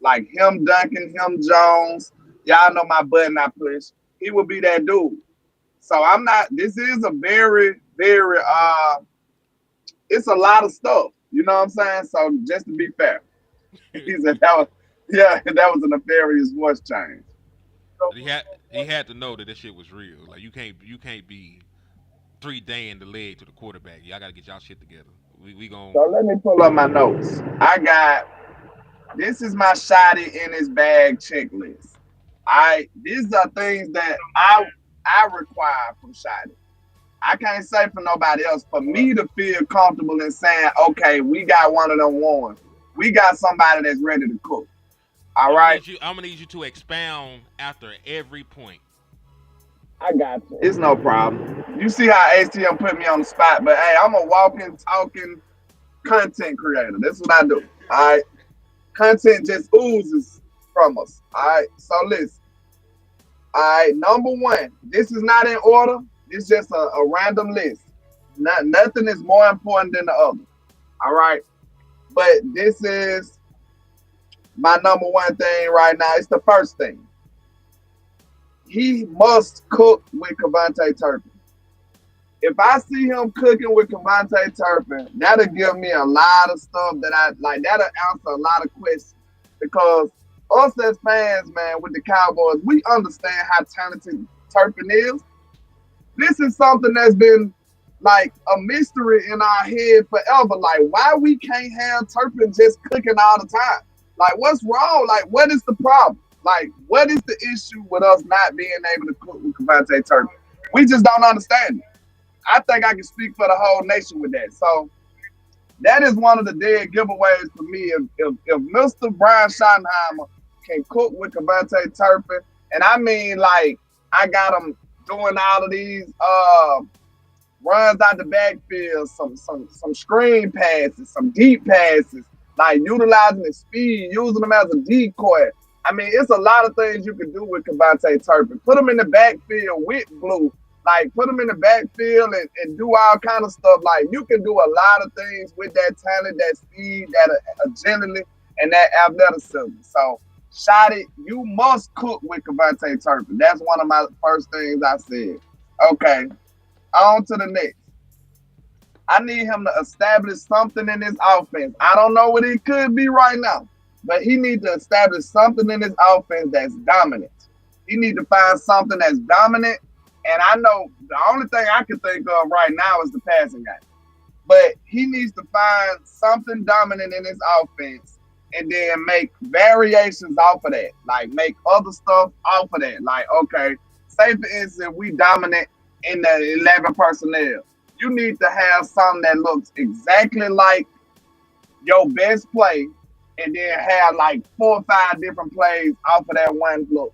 Like him Duncan, him Jones. Y'all know my button I push. He would be that dude. So I'm not, this is a very, very it's a lot of stuff. You know what I'm saying? So just to be fair. He said that was a nefarious voice change. But he had to know that this shit was real. Like you can't be 3 day in the leg to the quarterback. Y'all gotta get y'all shit together. We gon' So let me pull up my notes. This is my Shotty in his bag checklist. These are things that I require from Shotty. I can't say for nobody else. For me to feel comfortable in saying, okay, we got one of them ones. We got somebody that's ready to cook. All right. I'm gonna need you to expound after every point. I got you. It's no problem. You see how ATM put me on the spot, but hey, I'm a walking, talking content creator. That's what I do. All right. Content just oozes from us. All right. So listen. All right. Number 1. This is not in order. It's just a random list. Nothing is more important than the other. All right. But this is my number 1 thing right now. It's the first thing. He must cook with KaVontae Turpin. If I see him cooking with KaVontae Turpin, that'll give me a lot of stuff that I like. That'll answer a lot of questions. Because us as fans, man, with the Cowboys, we understand how talented Turpin is. This is something that's been like a mystery in our head forever. Like, why we can't have Turpin just cooking all the time? Like, what's wrong? Like, what is the problem? Like, what is the issue with us not being able to cook with KaVontae Turpin? We just don't understand it. I think I can speak for the whole nation with that. So that is one of the dead giveaways for me. If Mr. Brian Schottenheimer can cook with KaVontae Turpin, and I mean, like, I got him doing all of these runs out the backfield, some screen passes, some deep passes, like utilizing his speed, using him as a decoy. I mean, it's a lot of things you can do with KaVontae Turpin. Put him in the backfield with Blue. Like, put him in the backfield and do all kind of stuff. Like, you can do a lot of things with that talent, that speed, that agility, and that athleticism. So, Shotty, you must cook with KaVontae Turpin. That's one of my first things I said. Okay, on to the next. I need him to establish something in his offense. I don't know what it could be right now, but he needs to establish something in his offense that's dominant. He needs to find something that's dominant. And I know the only thing I can think of right now is the passing game. But he needs to find something dominant in his offense and then make variations off of that. Like, make other stuff off of that. Like, okay, say for instance, we dominant in the 11 personnel. You need to have something that looks exactly like your best play and then have like 4 or 5 different plays off of that one look.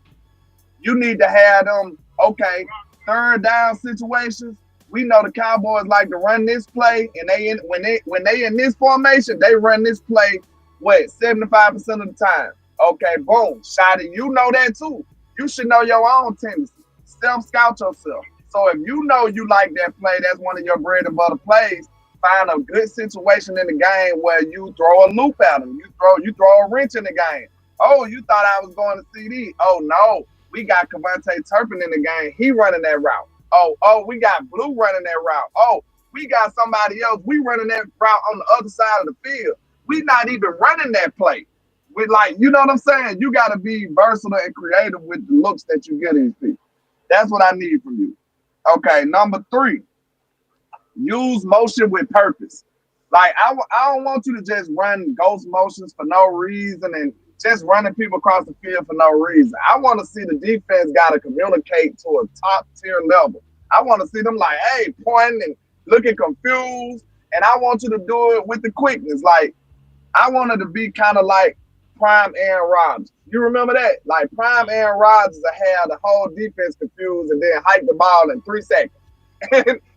You need to have them Okay, third down situations. We know the Cowboys like to run this play, and when they in this formation, they run this play 75% of the time. Okay, boom, shot it. You know that too. You should know your own tendency. Self scout yourself. So if you know you like that play, that's one of your bread and butter plays. Find a good situation in the game where you throw a loop at them. You throw a wrench in the game. Oh, you thought I was going to CD? Oh no, we got Cavante Turpin in the game. He running that route. Oh, we got Blue running that route. Oh, we got somebody else. We running that route on the other side of the field. We not even running that play. We like, you know what I'm saying? You got to be versatile and creative with the looks that you get these people. That's what I need from you. Okay, number 3, use motion with purpose. Like I don't want you to just run ghost motions for no reason and just running people across the field for no reason. I want to see the defense got to communicate to a top tier level. I want to see them like, hey, pointing and looking confused. And I want you to do it with the quickness. Like, I wanted to be kind of like prime Aaron Rodgers. You remember that? Like prime Aaron Rodgers had the whole defense confused and then hike the ball in 3 seconds.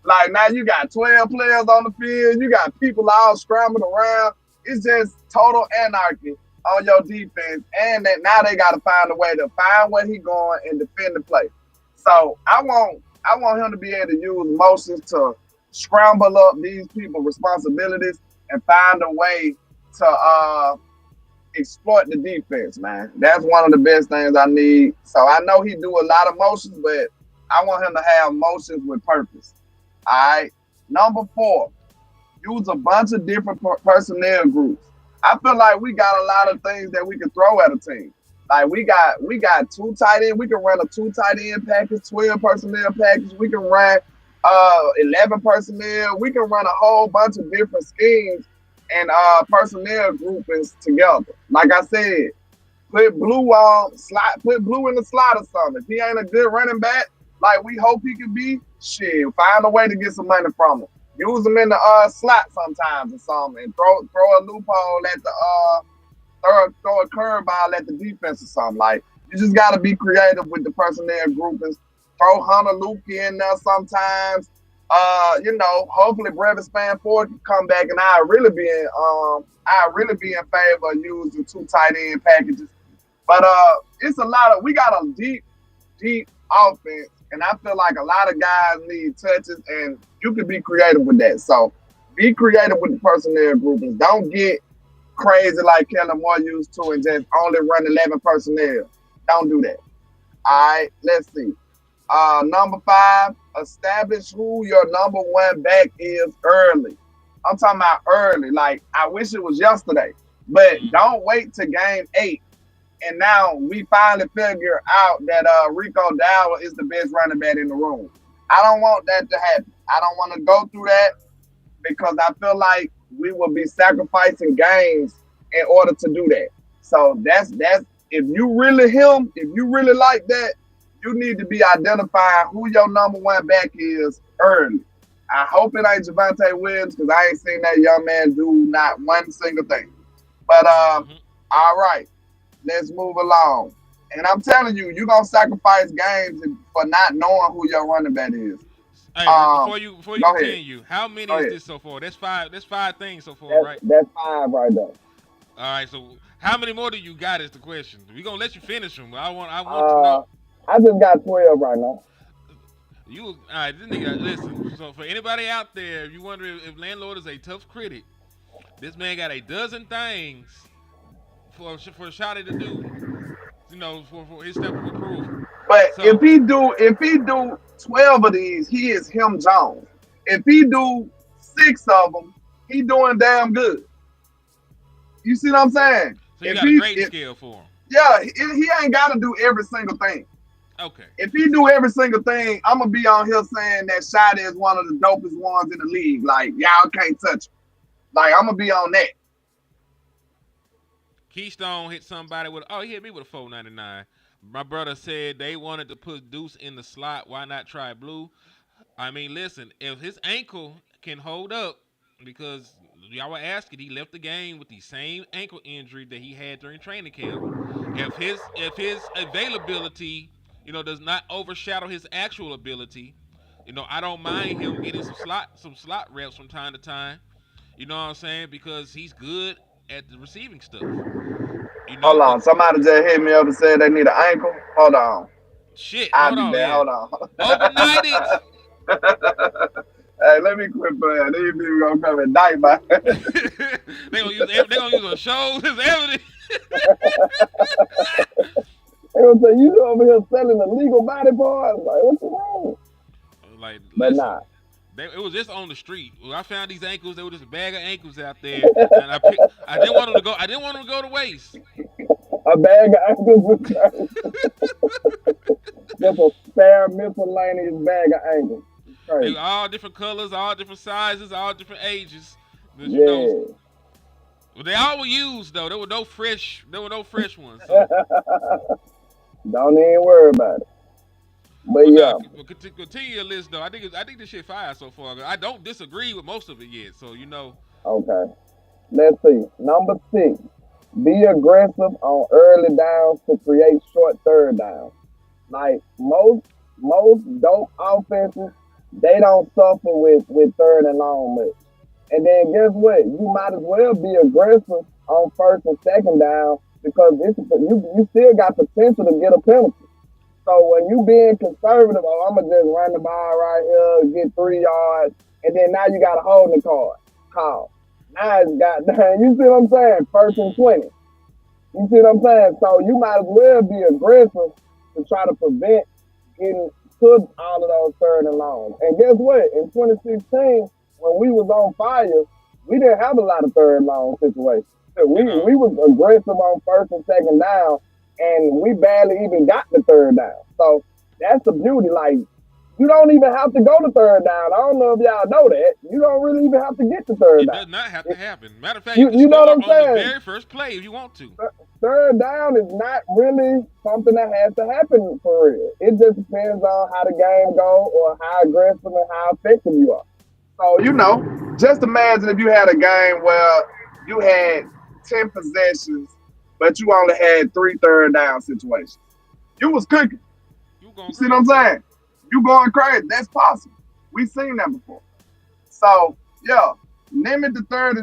Like now you got 12 players on the field. You got people all scrambling around. It's just total anarchy on your defense. And that now they got to find a way to find where he going and defend the play. So I want him to be able to use motions to scramble up these people's responsibilities and find a way to exploit the defense, man. That's one of the best things I need. So I know he do a lot of motions, but I want him to have motions with purpose. All right. Number 4, use a bunch of different personnel groups. I feel like we got a lot of things that we can throw at a team. Like we got 2 tight ends. We can run a 2 tight end package, 12 personnel package. We can run 11 personnel. We can run a whole bunch of different schemes and personnel groupings together. Like I said, put Blue in the slot or something. If he ain't a good running back, like we hope he can be, shit, find a way to get some money from him. Use him in the slot sometimes or something, and throw a loophole at the throw a curveball at the defense or something. Like you just got to be creative with the personnel groupings. Throw Hunter Luke in there sometimes. Hopefully Brevis Fan 4 can come back, and I really be in favor of using 2 tight end packages. But it's we got a deep offense, and I feel like a lot of guys need touches, and you can be creative with that. So be creative with the personnel groupings. Don't get crazy like Kellen Moore used to and just only run 11 personnel. Don't do that. All right, let's see. Number 5, establish who your number 1 back is early. I'm talking about early. Like, I wish it was yesterday. But don't wait to game 8. And now we finally figure out that Rico Dowell is the best running back in the room. I don't want that to happen. I don't want to go through that because I feel like we will be sacrificing games in order to do that. So that's if you really like that, you need to be identifying who your number 1 back is early. I hope it ain't Javonte Williams because I ain't seen that young man do not one single thing. But all right, let's move along. And I'm telling you, you're gonna sacrifice games for not knowing who your running back is. Hey, before you continue, how many is this so far? That's 5. That's 5 things so far, right? That's 5 right there. All right. So how many more do you got? Is the question. We gonna let you finish them. I want to know. I just got 12 right now. All right, this nigga, listen. So for anybody out there, if you wonder if landlord is a tough critic, this man got a dozen things for Shotty to do. For his step of approval. But if he do 12 of these, he is him Jones. If he do 6 of them, he doing damn good. You see what I'm saying? So you got a grading scale for him. Yeah, he ain't got to do every single thing. Okay. If he do every single thing, I'm going to be on here saying that Shotty is one of the dopest ones in the league. Like, y'all can't touch him. Like, I'm going to be on that. Keystone hit somebody he hit me with a $4.99. My brother said they wanted to put Deuce in the slot. Why not try Blue? I mean, listen, if his ankle can hold up, because y'all were asking, he left the game with the same ankle injury that he had during training camp. If his availability does not overshadow his actual ability. I don't mind him getting some slot reps from time to time. You know what I'm saying? Because he's good at the receiving stuff. Hold But on. Somebody just hit me up and said they need an ankle. Hold on. shit, I'll hold be on, back. yeah. Hold on. Overnight it. Hey, let me quit playing. These people gonna come and die by. they gonna use a show as evidence. They gonna say you over here selling illegal body parts. Like, what's wrong? Like, But listen, nah. it was just on the street. When I found these ankles, there was just a bag of ankles out there, and I didn't want them to go. I didn't want them to go to waste. A bag of ankles with just a spare miscellaneous bag of ankles. They Crazy. were all different colors, all different sizes, all different ages. But, Yeah. they all were used though. There were no fresh ones. So. Don't even worry about it. But Well, yeah, now, continue your list though. I think this shit fire so far. I don't disagree with most of it yet. So okay. Let's see. Number 6. Be aggressive on early downs to create short third downs. Like most dope offenses, they don't suffer with third and long much. And then guess what? You might as well be aggressive on first and second down because you still got potential to get a penalty. So when you being conservative, oh, I'm gonna just run the ball right here, get 3 yards, and then now you got a holding call. Now it's goddamn. You see what I'm saying? First and 20. You see what I'm saying? So you might as well be aggressive to try to prevent getting to all of those third and long. And guess what? In 2016, when we was on fire, we didn't have a lot of third and long situations. We was aggressive on first and second down, and we barely even got the third down. So that's the beauty. Like, you don't even have to go to third down. I don't know if y'all know that. You don't really even have to get to third down. It does not have to happen. Matter of fact, you can know score what I'm on saying? the very first play if you want to. Third down is not really something that has to happen for real. It just depends on how the game go or how aggressive and how effective you are. So, just imagine if you had a game where you had 10 possessions, but you only had 3 third down situations. You was cooking. You see what I'm saying? You going crazy. That's possible. We've seen that before. So, yeah, limit the third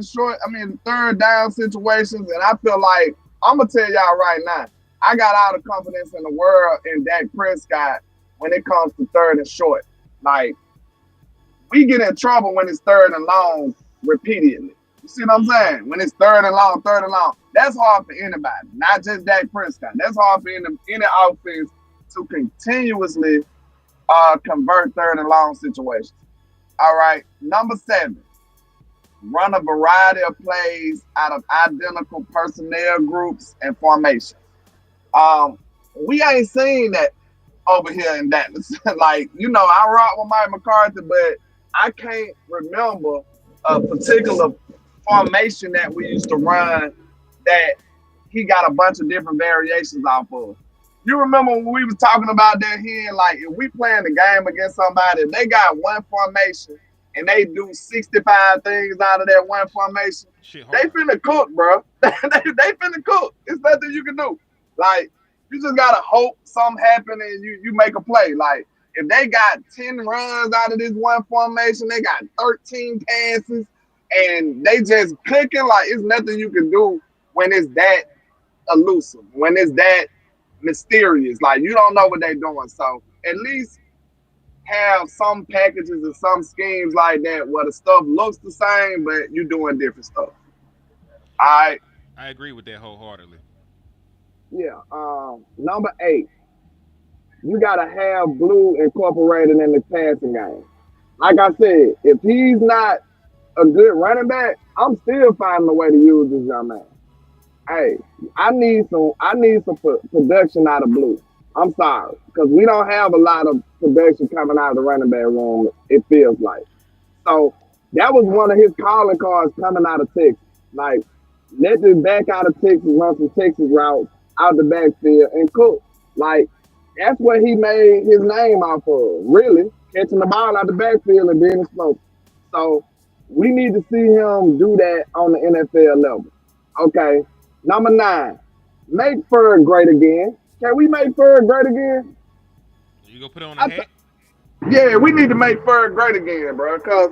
down situations. And I feel like, I'm going to tell y'all right now, I got all the confidence in the world in Dak Prescott when it comes to third and short. Like, we get in trouble when it's third and long repeatedly. You see what I'm saying? When it's third and long. That's hard for anybody, not just Dak Prescott. That's hard for any offense to continuously convert third and long situations. All right, number 7, run a variety of plays out of identical personnel groups and formations. We ain't seen that over here in Dallas. Like, I rock with Mike McCarthy, but I can't remember a particular formation that we used to run that he got a bunch of different variations off of. You remember when we was talking about that here? Like, if we playing the game against somebody, they got one formation and they do 65 things out of that one formation, they finna cook, bro. they finna cook. It's nothing you can do. Like, you just gotta hope something happen and you make a play. Like, if they got 10 runs out of this one formation, they got 13 passes, and they just cooking, like, it's nothing you can do when it's that elusive, when it's that mysterious. Like, you don't know what they're doing. So at least have some packages and some schemes like that where the stuff looks the same, but you're doing different stuff. All right. I agree with that wholeheartedly. Yeah. Number 8, you gotta have Blue incorporated in the passing game. Like I said, if he's not a good running back, I'm still finding a way to use this young man. Hey, I need some production out of Blue. I'm sorry, because we don't have a lot of production coming out of the running back room, it feels like. So that was one of his calling cards coming out of Texas. Like, let this back out of Texas run some Texas routes out the backfield and cook. Like, that's what he made his name off of, really, catching the ball out the backfield and being explosive. So we need to see him do that on the NFL level. Okay, number 9, make Ferg great again. Can we make Ferg great again? You gonna put it on a I hat? Yeah, we need to make Ferg great again, bro. Cause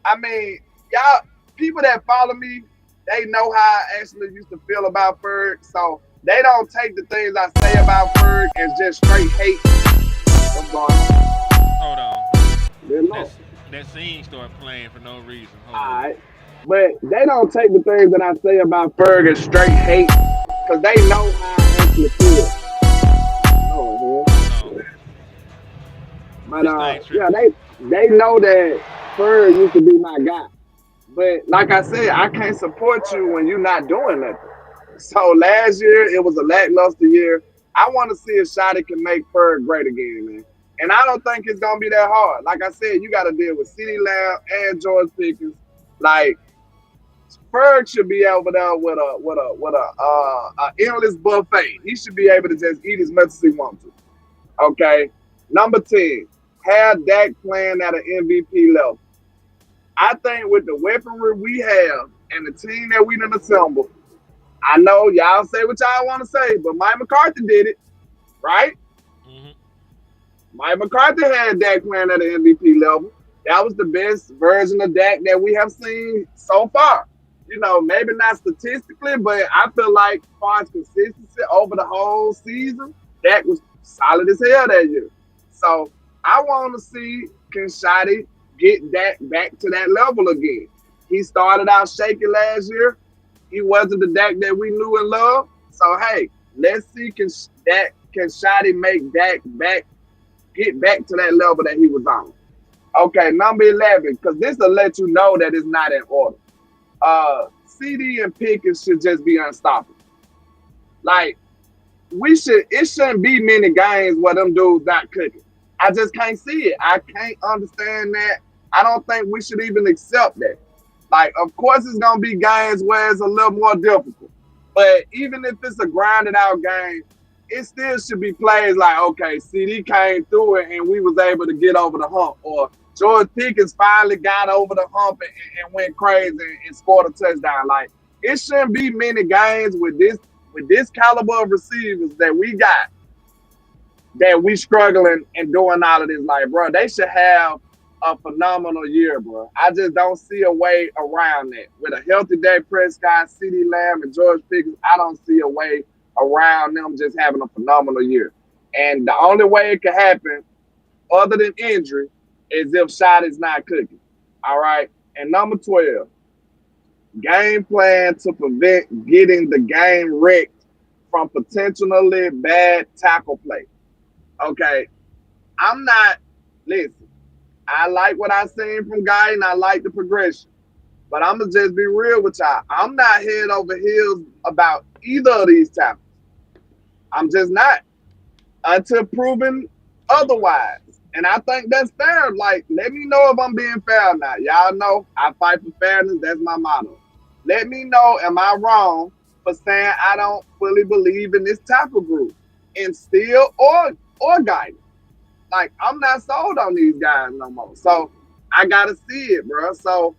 I mean, y'all people that follow me, they know how I actually used to feel about Ferg. So they don't take the things I say about Ferg as just straight hate. What's going on? Hold on. They know. That scene started playing for no reason. Hold on. Alright. But they don't take the things that I say about Ferg as straight hate. Cause they know how I actually feel. No, Hold on. but This thing yeah, tripping. they know that Ferg used to be my guy. But like I said, I can't support you when you're not doing nothing. So last year it was a lackluster year. I want to see if Shotty can make Ferg great again, man. And I don't think it's gonna be that hard. Like I said, you got to deal with CeeDee Lamb and George Pickens. Like Ferg should be over there with a endless buffet. He should be able to just eat as much as he wants to. Okay. Number 10, have Dak playing at an MVP level. I think with the weaponry we have and the team that we done assembled, I know y'all say what y'all want to say, but Mike McCarthy did it, right? Mm-hmm. Mike McCarthy had Dak playing at an MVP level. That was the best version of Dak that we have seen so far. You know, maybe not statistically, but I feel like as far as consistency over the whole season, Dak was solid as hell that year. So I want to see can Shotty get Dak back to that level again. He started out shaky last year. He wasn't the Dak that we knew and loved. So hey, let's see can Shotty make Dak get back to that level that he was on. Okay, number 11, because this will let you know that it's not in order. CD and Pickens should just be unstoppable. Like it shouldn't be many games where them dudes not cooking. I just can't see it. I can't understand that. I don't think we should even accept that. Like, of course, it's gonna be games where it's a little more difficult. But even if it's a grinded out game, it still should be plays like, okay, CD came through it and we was able to get over the hump, or George Pickens finally got over the hump and went crazy and scored a touchdown. Like, it shouldn't be many games with this caliber of receivers that we got that we struggling and doing all of this. Like, bro, they should have a phenomenal year, bro. I just don't see a way around that. With a healthy Dak Prescott, CeeDee Lamb, and George Pickens, I don't see a way around them just having a phenomenal year. And the only way it could happen, other than injury, is if Shot is not cooking. All right. And number 12, game plan to prevent getting the game wrecked from potentially bad tackle play. Okay. Listen, I like what I seen from Guy and I like the progression. But I'm going to just be real with y'all. I'm not head over heels about either of these tackles. I'm just not. Until proven otherwise. And I think that's fair. Like, let me know if I'm being fair or not. Y'all know I fight for fairness. That's my motto. Let me know, am I wrong for saying I don't fully believe in this tackle group? And still or guidance. Like, I'm not sold on these guys no more. So I gotta see it, bro. So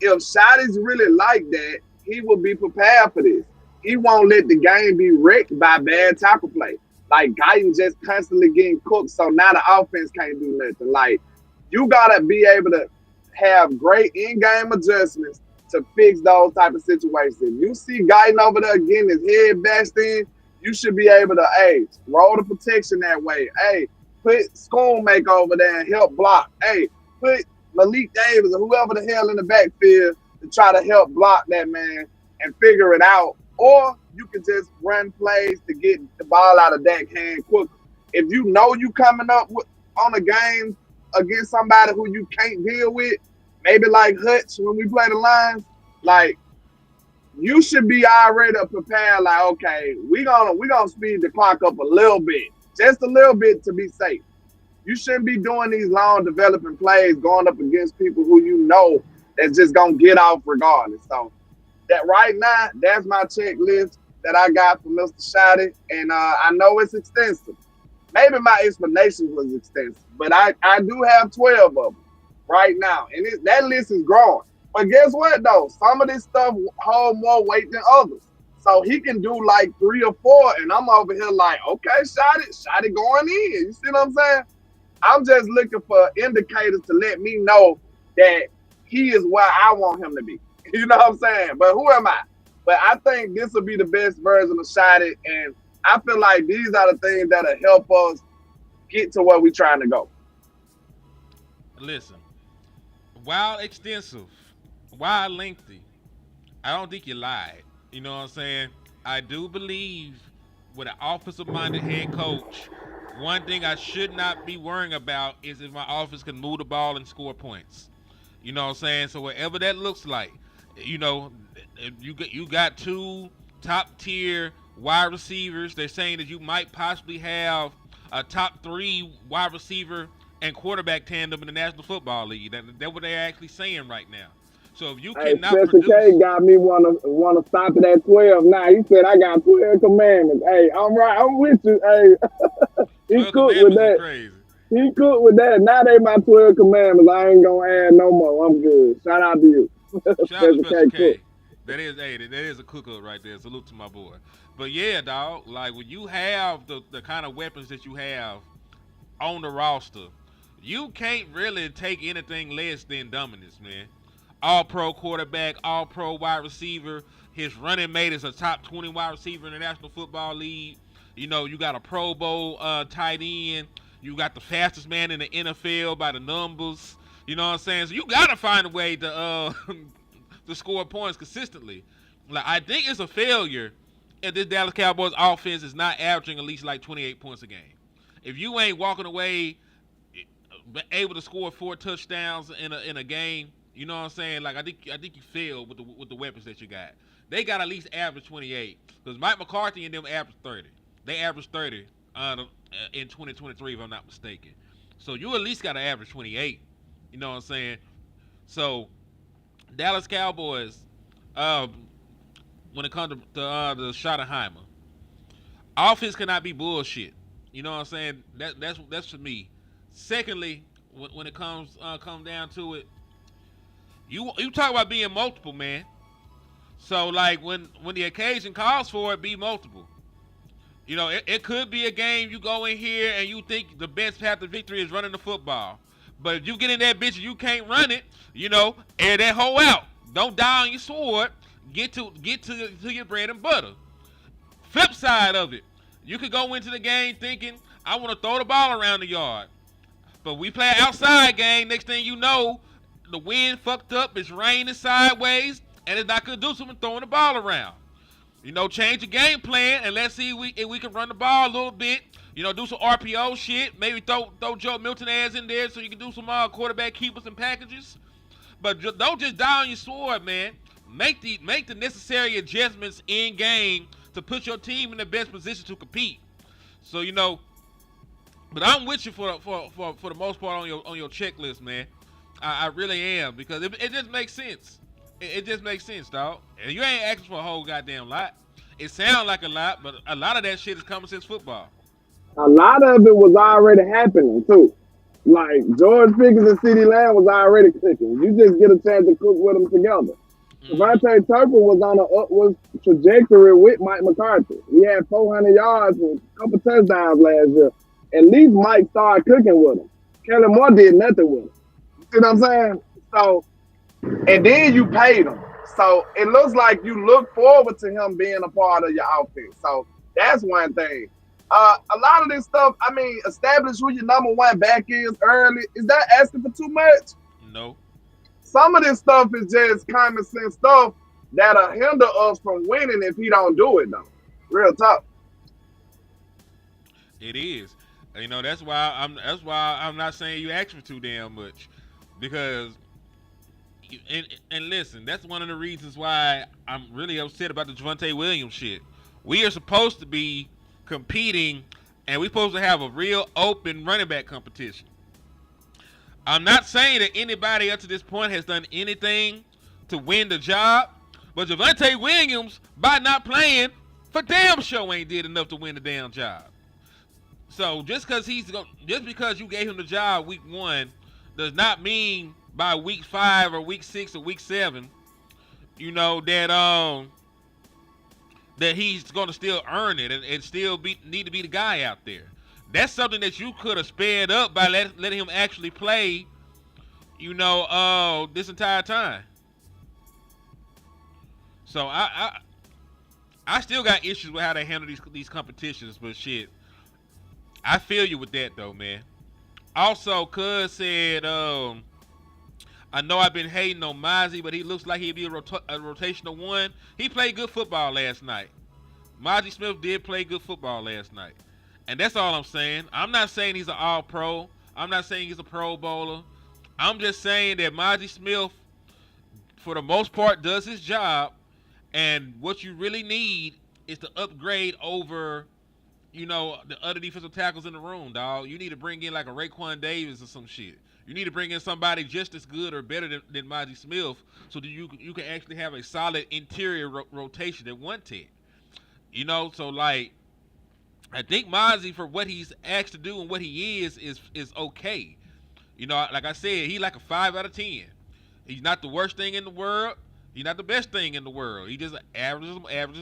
if Shotty's really like that, he will be prepared for this. He won't let the game be wrecked by bad tackle play. Like, Guyton just constantly getting cooked, so now the offense can't do nothing. Like, you gotta be able to have great in-game adjustments to fix those type of situations. If you see Guyton over there getting his head bashed in, you should be able to, roll the protection that way. Put Schoonmaker over there and help block. Put Malik Davis or whoever the hell in the backfield to try to help block that man and figure it out. Or you can just run plays to get the ball out of Dak's hand quicker. If you know you coming up on a game against somebody who you can't deal with, maybe like Hutch when we play the Lions, like, you should be already prepared. Like, okay, we gonna speed the clock up a little bit, just a little bit to be safe. You shouldn't be doing these long developing plays going up against people who you know that's just gonna get off regardless. So that right now, that's my checklist that I got from Mr. Shotty, and I know it's extensive. Maybe my explanation was extensive, but I do have 12 of them right now, and that list is growing. But guess what, though? Some of this stuff hold more weight than others. So he can do like 3 or 4, and I'm over here like, okay, shot it going in. You see what I'm saying? I'm just looking for indicators to let me know that he is where I want him to be. You know what I'm saying? But who am I? But I think this will be the best version of Shotty, and I feel like these are the things that'll help us get to where we're trying to go. Listen, while extensive, while lengthy, I don't think you lied. You know what I'm saying? I do believe with an offensive-minded head coach, one thing I should not be worrying about is if my offense can move the ball and score points. You know what I'm saying? So whatever that looks like, you know, you got 2 top-tier wide receivers. They're saying that you might possibly have a top 3 wide receiver and quarterback tandem in the National Football League. That's what they're actually saying right now. So if you cannot Spencer produce, K got me wanna stop it at 12. Now he said I got 12 commandments. Hey, I'm right. I'm with you. Hey, he cooked with that. Crazy. He cooked with that. Now they my 12 commandments. I ain't gonna add no more. I'm good. Shout out to you. Shout out to Special K. That is a cook up right there. Salute to my boy. But yeah, dog, like when you have the kind of weapons that you have on the roster, you can't really take anything less than dominance, man. All-pro quarterback, all-pro wide receiver. His running mate is a top 20 wide receiver in the National Football League. You know, you got a Pro Bowl tight end. You got the fastest man in the NFL by the numbers. You know what I'm saying? So you got to find a way to to score points consistently. Like, I think it's a failure if this Dallas Cowboys offense is not averaging at least like 28 points a game. If you ain't walking away able to score 4 touchdowns in a game, you know what I'm saying? Like I think you failed with the weapons that you got. They got at least average 28 because Mike McCarthy and them average 30. They average 30 in 2023 if I'm not mistaken. So you at least got to average 28. You know what I'm saying? So Dallas Cowboys, when it comes to the Schottenheimer, offense cannot be bullshit. You know what I'm saying? That's for me. Secondly, when it comes down to it, you talk about being multiple, man. So like when the occasion calls for it, be multiple. You know, it could be a game you go in here and you think the best path to victory is running the football. But if you get in that bitch and you can't run it, you know, air that hoe out. Don't die on your sword. Get to your bread and butter. Flip side of it, you could go into the game thinking, I want to throw the ball around the yard. But we play an outside game. Next thing you know, the wind fucked up. It's raining sideways, and it's not conducive to throwing the ball around. You know, change the game plan, and let's see if we can run the ball a little bit. You know, do some RPO shit. Maybe throw Joe Milton ass in there so you can do some quarterback keepers and packages. But don't just die on your sword, man. Make the necessary adjustments in game to put your team in the best position to compete. So you know, but I'm with you for the most part on your checklist, man. I really am because it just makes sense. It just makes sense, dog. And you ain't asking for a whole goddamn lot. It sounds like a lot, but a lot of that shit is common sense football. A lot of it was already happening too. Like George Pickens and CeeDee Lamb was already cooking. You just get a chance to cook with them together. Devontae Turpin was on an upward trajectory with Mike McCarthy. He had 400 yards and a couple touchdowns last year. At least Mike started cooking with him. Kellen Moore did nothing with him. You see what I'm saying? So, and then you paid him. So it looks like you look forward to him being a part of your offense. So that's one thing. A lot of this stuff, I mean, establish who your number one back is early. Is that asking for too much? No. Some of this stuff is just common sense stuff that'll hinder us from winning if he don't do it, though. Real talk. It is. You know, that's why I'm not saying you ask for too damn much. Because and listen, that's one of the reasons why I'm really upset about the Javonte Williams shit. We are supposed to be competing, and we're supposed to have a real open running back competition. I'm not saying that anybody up to this point has done anything to win the job, but Javonte Williams, by not playing, for damn sure ain't did enough to win the damn job. So just because you gave him the job week 1 does not mean by week 5 or week 6 or week 7, you know, that that he's going to still earn it and still need to be the guy out there. That's something that you could have sped up by letting him actually play, this entire time. So I still got issues with how they handle these competitions, but shit, I feel you with that though, man. Also, Cuz said, I know I've been hating on Mozzie, but he looks like he'd be a rotational one. He played good football last night. Mozzie Smith did play good football last night. And that's all I'm saying. I'm not saying he's an all-pro. I'm not saying he's a pro bowler. I'm just saying that Mozzie Smith, for the most part, does his job. And what you really need is to upgrade over, the other defensive tackles in the room, dog. You need to bring in like a Raekwon Davis or some shit. You need to bring in somebody just as good or better than Mozzie Smith so that you can actually have a solid interior rotation at one tech. So like, I think Mozzie, for what he's asked to do and what he is okay. Like I said, he like a 5 out of 10. He's not the worst thing in the world. He's not the best thing in the world. He just averages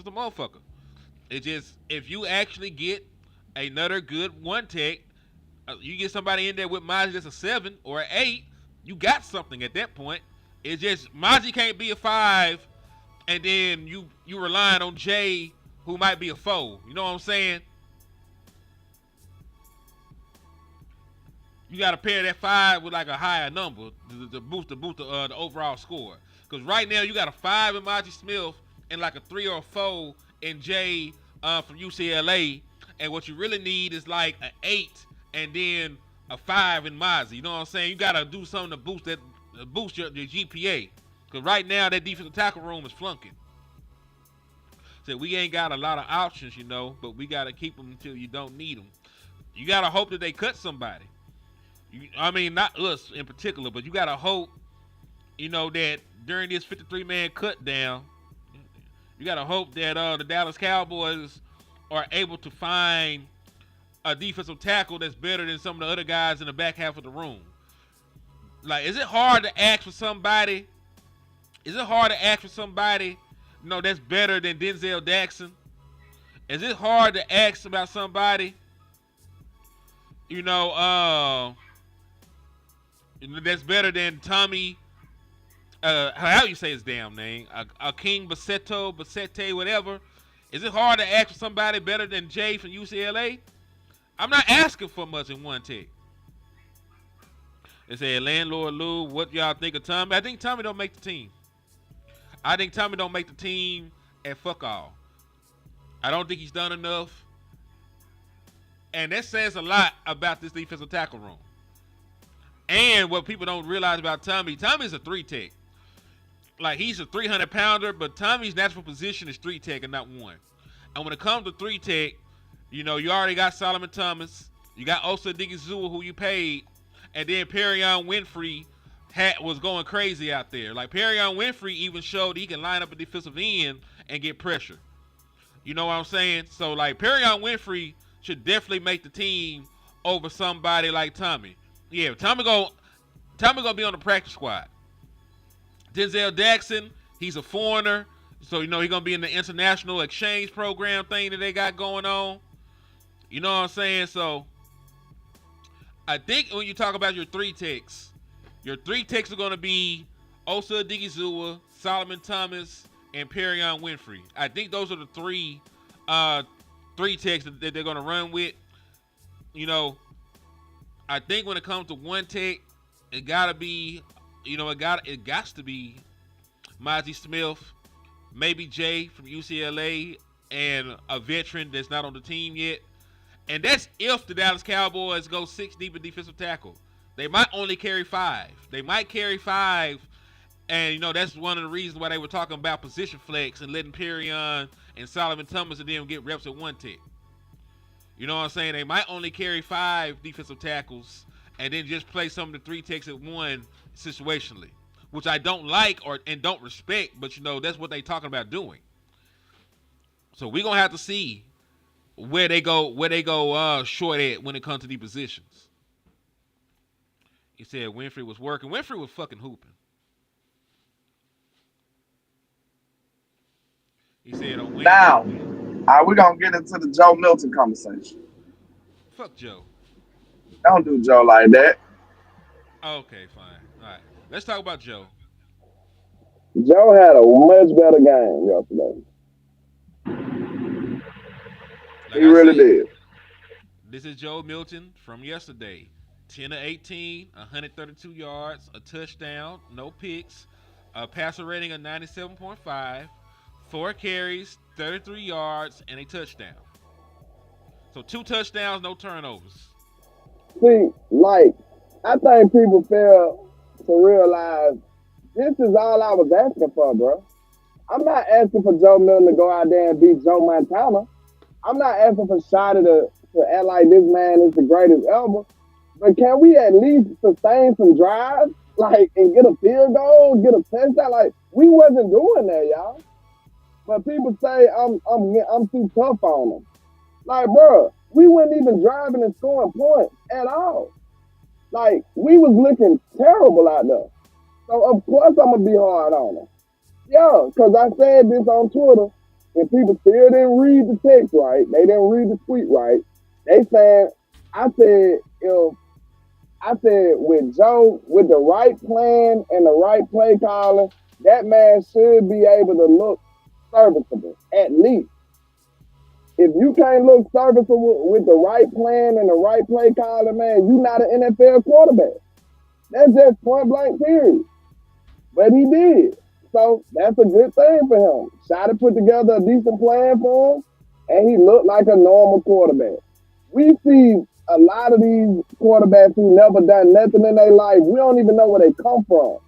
the motherfucker. It's just, if you actually get another good one tech, you get somebody in there with Mozzie that's a 7 or an 8, you got something at that point. It's just Mozzie can't be a 5, and then you relying on Jay, who might be a 4. You know what I'm saying? You got to pair that 5 with like a higher number to boost the overall score. Because right now you got a 5 in Mozzie Smith and like a 3 or a 4 in Jay from UCLA, and what you really need is like an 8 and then a 5 in Mozzie. You know what I'm saying? You got to do something to boost your GPA. Because right now that defensive tackle room is flunking. So we ain't got a lot of options, but we got to keep them until you don't need them. You got to hope that they cut somebody. Not us in particular, but you got to hope, that during this 53-man cut down, you got to hope that the Dallas Cowboys are able to find a defensive tackle that's better than some of the other guys in the back half of the room. Like, is it hard to ask for somebody? That's better than Denzel Jackson? Is it hard to ask about somebody, that's better than Tommy, how you say his damn name, King Basette, whatever? Is it hard to ask for somebody better than Jay from UCLA? I'm not asking for much in one take. They say, Landlord Lou, what y'all think of Tommy? I think Tommy don't make the team. And fuck all. I don't think he's done enough. And that says a lot about this defensive tackle room. And what people don't realize about Tommy's a 3-tech. Like, he's a 300-pounder, but Tommy's natural position is 3-tech and not 1. And when it comes to 3-tech, you already got Solomon Thomas. You got Osa Odighizuwa, who you paid. And then Perion Winfrey was going crazy out there. Like, Perion Winfrey even showed he can line up a defensive end and get pressure. You know what I'm saying? So, like, Perion Winfrey should definitely make the team over somebody like Tommy. Yeah, Tommy gonna be on the practice squad. Denzel Jackson, he's a foreigner, so he's gonna be in the international exchange program thing that they got going on. You know what I'm saying? So I think when you talk about your 3-techs are gonna be Osa Odighizuwa, Solomon Thomas, and Perion Winfrey. I think those are the 3 3-techs that they're gonna run with. I think when it comes to 1-tech, it gotta be, it got to be Mozzie Smith, maybe Jay from UCLA, and a veteran that's not on the team yet. And that's if the Dallas Cowboys go 6 deep in defensive tackle. They might only carry 5. And that's one of the reasons why they were talking about position flex and letting Perion and Solomon Thomas and them get reps at 1-tech. You know what I'm saying? They might only carry 5 defensive tackles and then just play some of the 3-techs at 1 situationally, which I don't like and don't respect, but that's what they talking about doing. So we're gonna have to see where they go short at when it comes to these positions. He said Winfrey was working. Winfrey was fucking hooping. He said on Now, Wednesday. we're gonna get into the Joe Milton conversation. Fuck Joe. Don't do Joe like that. Okay, fine. All right. Let's talk about Joe. Joe had a much better game yesterday. Like He I really said, did. this is Joe Milton from yesterday. 10 of 18, 132 yards, a touchdown, no picks, a passer rating of 97.5, 4 carries, 33 yards, and a touchdown. So 2 touchdowns, no turnovers. See, like, I think people fail to realize this is all I was asking for, bro. I'm not asking for Joe Milton to go out there and beat Joe Montana. I'm not asking for Shotty to act like this man is the greatest ever. But can we at least sustain some drives, like, and get a field goal, get a touchdown? Like, we wasn't doing that, y'all. But people say I'm too tough on them. Like, bro, we wasn't even driving and scoring points at all. Like, we was looking terrible out there. So of course I'm gonna be hard on them. Yeah, because I said this on Twitter, and people still didn't read the text right. They didn't read the tweet right. They said, I said with Joe, with the right plan and the right play calling, that man should be able to look serviceable, at least. If you can't look serviceable with the right plan and the right play calling, man, you're not an NFL quarterback. That's just point blank period. But he did. So that's a good thing for him. Shotty put together a decent plan for him, and he looked like a normal quarterback. We see a lot of these quarterbacks who never done nothing in their life. We don't even know where they come from.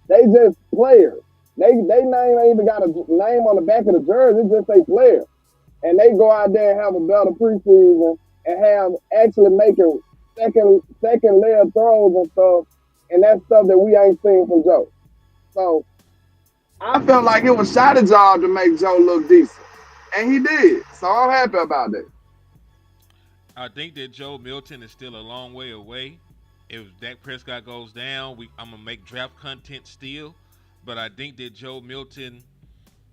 They just players. They name ain't even got a name on the back of the jersey. It's just a player. And they go out there and have a better preseason and have actually making second layer throws and stuff. And that's stuff that we ain't seen from Joe. So I felt like it was Shotty's job to make Joe look decent. And he did. So I'm happy about that. I think that Joe Milton is still a long way away. If Dak Prescott goes down, I'm going to make draft content still. But I think that Joe Milton,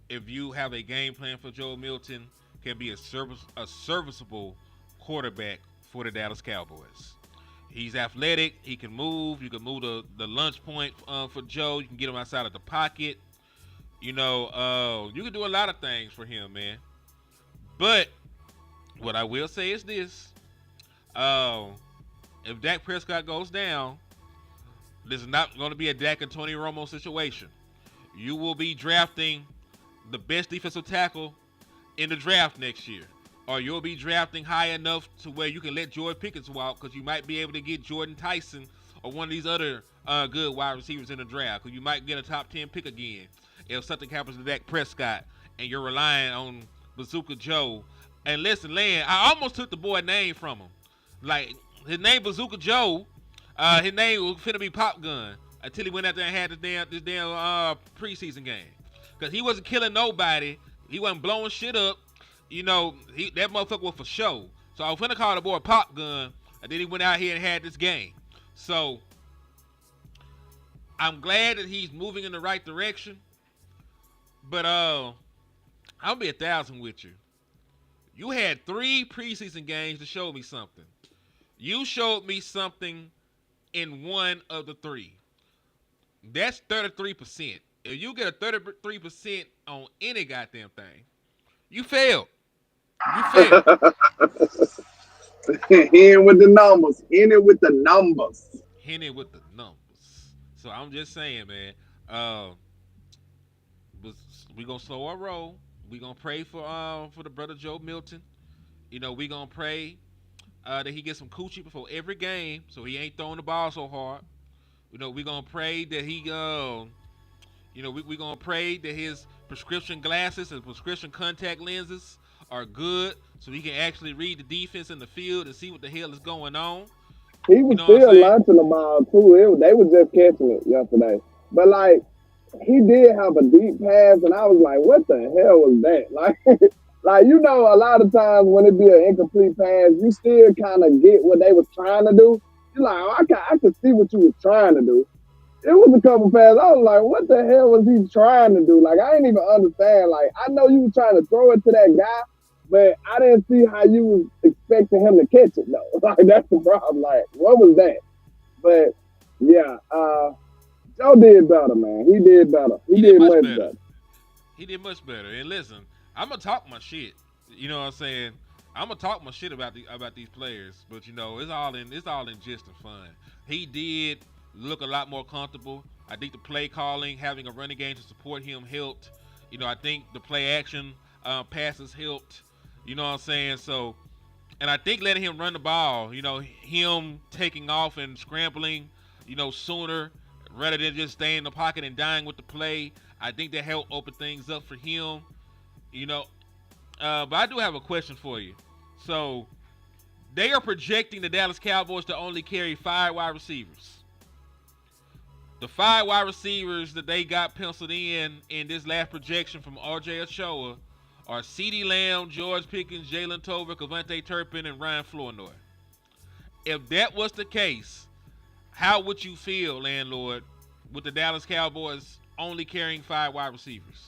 if you have a game plan for Joe Milton, can be a serviceable quarterback for the Dallas Cowboys. He's athletic. He can move. You can move the lunch point for Joe. You can get him outside of the pocket. You know, you can do a lot of things for him, man. But what I will say is this. If Dak Prescott goes down, this is not going to be a Dak and Tony Romo situation. You will be drafting the best defensive tackle in the draft next year. Or you'll be drafting high enough to where you can let George Pickens walk because you might be able to get Jordan Tyson or one of these other good wide receivers in the draft because you might get a top 10 pick again if something happens to Dak Prescott and you're relying on Bazooka Joe. And listen, Land, I almost took the boy name from him. Like, his name Bazooka Joe, his name was finna be Pop Gun until he went out there and had this damn preseason game. Because he wasn't killing nobody. He wasn't blowing shit up. You know, that motherfucker was for show. So I was finna call the boy Pop Gun, and then he went out here and had this game. So I'm glad that he's moving in the right direction. But I'll be 1,000 with you. You had 3 preseason games to show me something. You showed me something in one of the 3. That's 33%. If you get a 33% on any goddamn thing, you failed. You failed. In with the numbers. In it with the numbers. Henny with the numbers. So I'm just saying, man. We gonna slow our roll. We gonna pray for the brother Joe Milton. You know, we gonna pray that he gets some coochie before every game, so he ain't throwing the ball so hard. You know, we gonna pray that he we gonna pray that his prescription glasses and prescription contact lenses are good, so he can actually read the defense in the field and see what the hell is going on. He was still launching the ball too. They were just catching it yesterday. But like, he did have a deep pass, and I was like, "What the hell was that?" Like you know, a lot of times when it be an incomplete pass, you still kind of get what they was trying to do. You're like, "Oh, I can see what you was trying to do," it was a couple passes. I was like, what the hell was he trying to do? Like, I didn't even understand. Like, I know you were trying to throw it to that guy, but I didn't see how you was expecting him to catch it, though. Like, that's the problem. Like, what was that? But, yeah, Joe did better, man. He did better. He did much better. He did much better. And listen, I'm gonna talk my shit. You know what I'm saying? I'm gonna talk my shit about these players, but you know, it's all in jest and fun. He did look a lot more comfortable. I think the play calling, having a running game to support him helped. You know, I think the play action passes helped. You know what I'm saying? So, and I think letting him run the ball, you know, him taking off and scrambling, you know, sooner rather than just staying in the pocket and dying with the play, I think that helped open things up for him. You know, but I do have a question for you. So, they are projecting the Dallas Cowboys to only carry 5 wide receivers. The 5 wide receivers that they got penciled in this last projection from RJ Ochoa are CeeDee Lamb, George Pickens, Jalen Tolbert, Cavante Turpin, and Ryan Flournoy. If that was the case, how would you feel, landlord, with the Dallas Cowboys only carrying 5 wide receivers?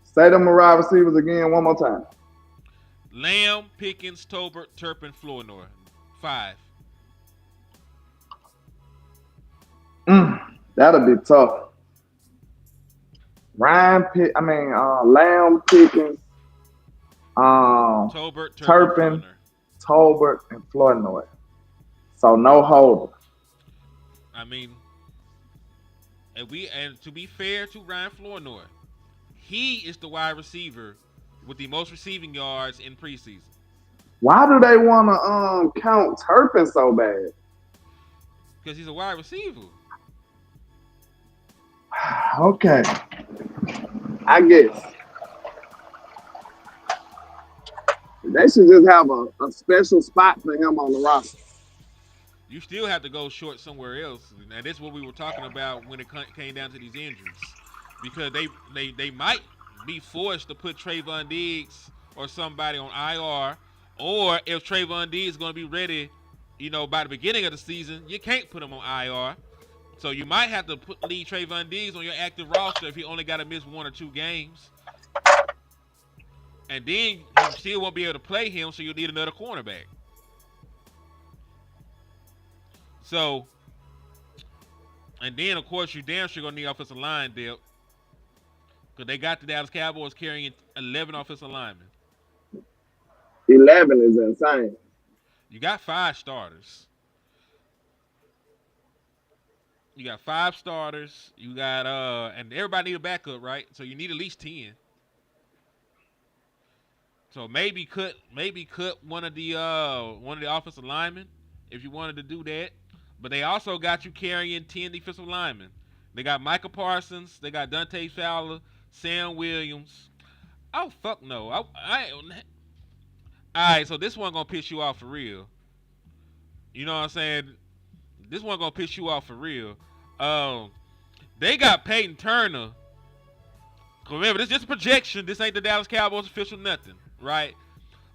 Say them wide receivers again one more time. Lamb, Pickens, Tolbert, Turpin, Flournoy. 5. That'll be tough. Lamb, Pickens, Tolbert, Turpin, Tolbert, and Flournoy. So no holder. I mean, and to be fair to Ryan Flournoy, he is the wide receiver with the most receiving yards in preseason. Why do they want to count Turpin so bad? Because he's a wide receiver. Okay. I guess. They should just have a special spot for him on the roster. You still have to go short somewhere else. And that's what we were talking about when it came down to these injuries. Because they might be forced to put Trayvon Diggs or somebody on IR. Or if Trayvon Diggs is going to be ready, you know, by the beginning of the season, you can't put him on IR. So you might have to leave Trayvon Diggs on your active roster if he only got to miss 1 or 2 games. And then you still won't be able to play him, so you'll need another cornerback. So, and then, of course, you damn sure going to need offensive line depth. Because they got the Dallas Cowboys carrying 11 offensive linemen. 11 is insane. You got 5 starters. You got 5 starters. You got and everybody need a backup, right? So you need at least 10. So maybe cut one of the offensive linemen if you wanted to do that. But they also got you carrying 10 defensive linemen. They got Micah Parsons. They got Dante Fowler, Sam Williams. Oh fuck no! All right, so this one gonna piss you off for real. You know what I'm saying? This one gonna piss you off for real. They got Peyton Turner. Remember, this is just a projection. This ain't the Dallas Cowboys official nothing, right?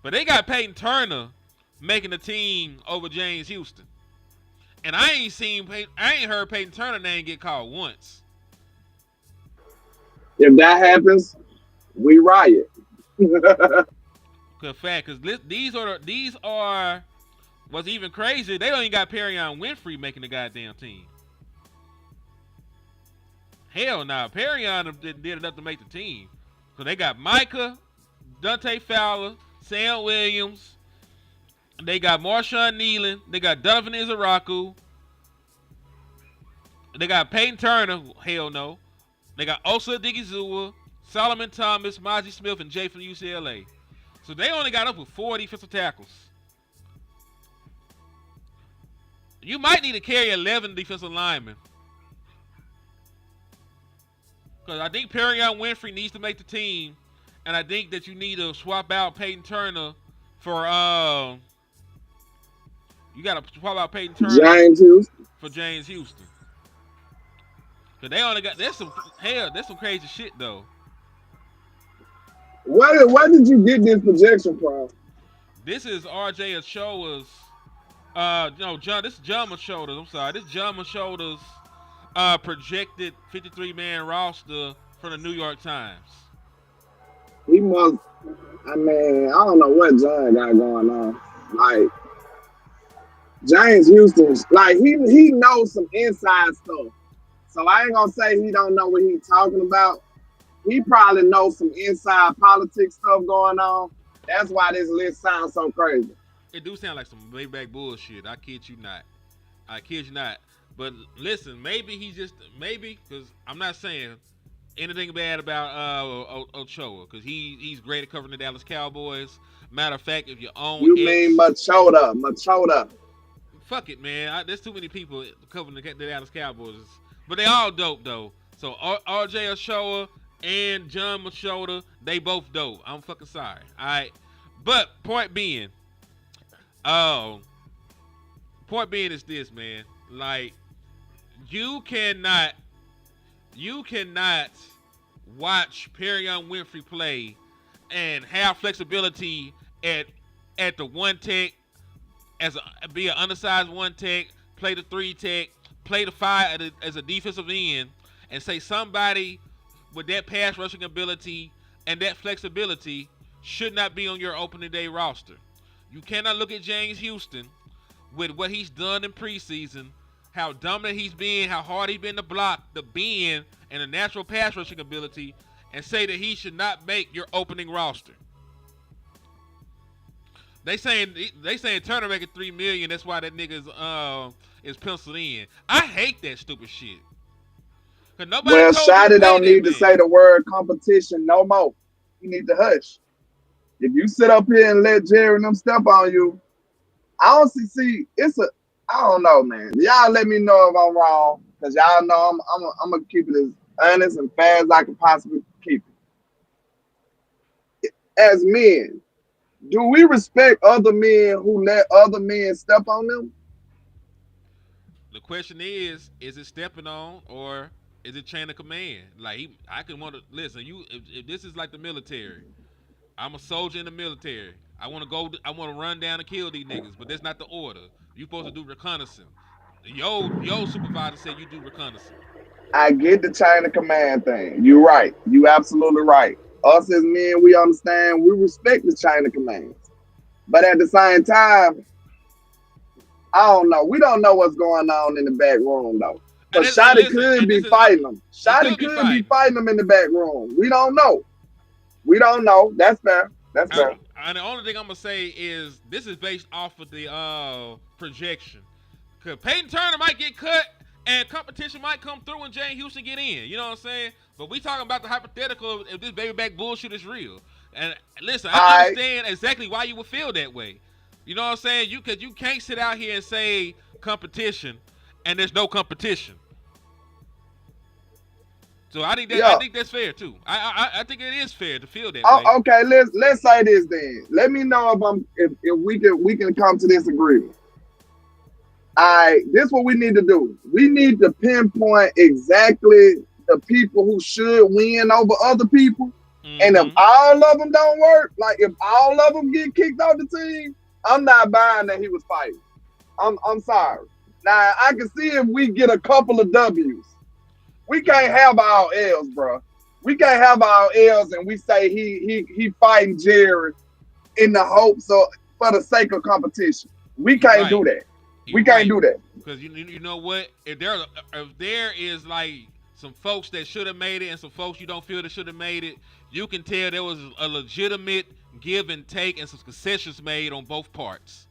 But they got Peyton Turner making the team over James Houston. And I ain't heard Peyton Turner name get called once. If that happens, we riot. Because these are what's even crazy. They don't even got Perion Winfrey making the goddamn team. Hell nah, Perion did enough to make the team. So they got Micah, Dante Fowler, Sam Williams. They got Marshawn Nealon. They got Donovan Izaraku. They got Peyton Turner. Hell no. They got Osa Digizua, Solomon Thomas, Maji Smith, and Jay from UCLA. So they only got up with 4 defensive tackles. You might need to carry 11 defensive linemen. Because I think Perion Winfrey needs to make the team. And I think that you need to swap out Peyton Turner for you got to swap out Peyton Turner for James Houston. Because they only got that's some crazy shit though. Where did you get this projection from? This is RJ Ochoa's No, John. This is John Shoulders. I'm sorry. This is John Shoulders. Projected 53-man roster from the New York Times. He must. I mean, I don't know what John got going on. Like James Houston, like he knows some inside stuff. So I ain't gonna say he don't know what he's talking about. He probably knows some inside politics stuff going on. That's why this list sounds so crazy. It do sound like some back bullshit. I kid you not. I kid you not. But listen, maybe because I'm not saying anything bad about Ochoa, because he's great at covering the Dallas Cowboys. Matter of fact, if you own You mean Machota. Fuck it, man. There's too many people covering the Dallas Cowboys. But they all dope, though. So RJ Ochoa and John Machota, they both dope. I'm fucking sorry. All right. But point being is this, man. Like, you cannot watch Perrion Winfrey play and have flexibility at the one tech be an undersized one tech, play the three tech, play the five as a defensive end, and say somebody with that pass rushing ability and that flexibility should not be on your opening day roster. You cannot look at James Houston with what he's done in preseason, how dominant he's been, how hard he's been to block, the bend, and the natural pass rushing ability, and say that he should not make your opening roster. They saying Turner making $3 million. That's why that nigga is penciled in. I hate that stupid shit. Well, Shotty don't need to say the word competition no more. You need to hush. If you sit up here and let Jerry and them step on you, I don't know, man. Y'all let me know if I'm wrong, because y'all know I'm gonna keep it as honest and fast as I can possibly keep it. As men, do we respect other men who let other men step on them? The question is it stepping on or is it chain of command? Like, I can want to listen. If this is like the military, I'm a soldier in the military. I want to run down and kill these niggas, but that's not the order. You supposed to do reconnaissance. Your supervisor said you do reconnaissance. I get the chain of command thing. You're right. You absolutely right. Us as men, we understand, we respect the chain of commands. But at the same time, I don't know. We don't know what's going on in the back room, though. But Shotty could be fighting them. Shotty could be fighting them in the back room. We don't know. That's fair. And the only thing I'm going to say is this is based off of the projection. Because Peyton Turner might get cut and competition might come through and Jane Houston get in. You know what I'm saying? But we talking about the hypothetical if this baby back bullshit is real. And listen, I understand exactly why you would feel that way. You know what I'm saying? Because you can't sit out here and say competition and there's no competition. So I think that's fair too. I think it is fair to feel that way. Okay, let's say this then. Let me know if we can come to this agreement. This is what we need to do. We need to pinpoint exactly the people who should win over other people. Mm-hmm. And if all of them don't work, like if all of them get kicked off the team, I'm not buying that he was fighting. I'm sorry. Now I can see if we get a couple of W's. We can't have our L's, bro. We can't have our L's and we say he fighting Jerry in the hopes of for the sake of competition. We can't do that. We can't do that. Because you know what? If there is like some folks that should have made it and some folks you don't feel that should have made it, you can tell there was a legitimate give and take and some concessions made on both parts.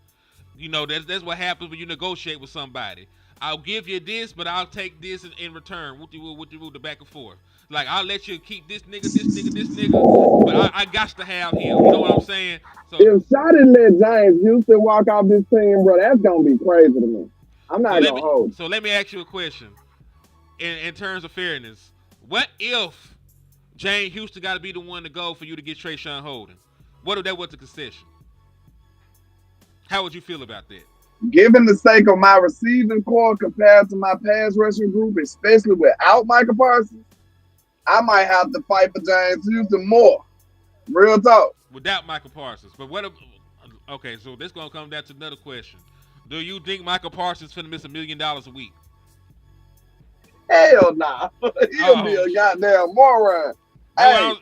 You know, that's what happens when you negotiate with somebody. I'll give you this, but I'll take this in return. What you the back and forth. Like, I'll let you keep this nigga, but I got to have him. You know what I'm saying? So if Shotty let James Houston walk off this team, bro, that's gonna be crazy to me. I'm not gonna hold. So let me ask you a question. In terms of fairness, what if James Houston got to be the one to go for you to get Trayshawn Holden? What if that was a concession? How would you feel about that? Given the sake of my receiving core compared to my pass rushing group, especially without Micah Parsons, I might have to fight for James Houston more. Real talk. Without Micah Parsons. But what if, okay, so this going to come down to another question. Do you think Michael Parsons finna miss $1 million a week? Hell nah. He'll be a goddamn moron. Hey,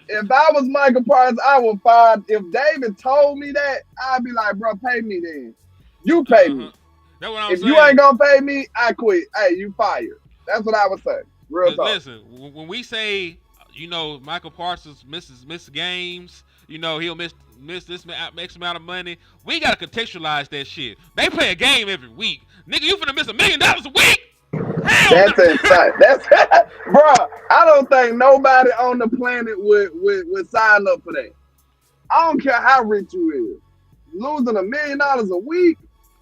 if I was Michael Parsons, I would find. If David told me that, I'd be like, bro, pay me then. You pay me. That's what I'm if saying. You ain't gonna pay me, I quit. Hey, you fired. That's what I would say. Real talk. Listen, when we say, Michael Parsons miss games, he'll miss this X amount of money. We gotta contextualize that shit. They play a game every week, nigga. You finna miss $1 million a week? That's insane. That's bro. I don't think nobody on the planet would sign up for that. I don't care how rich you is. Losing $1 million a week,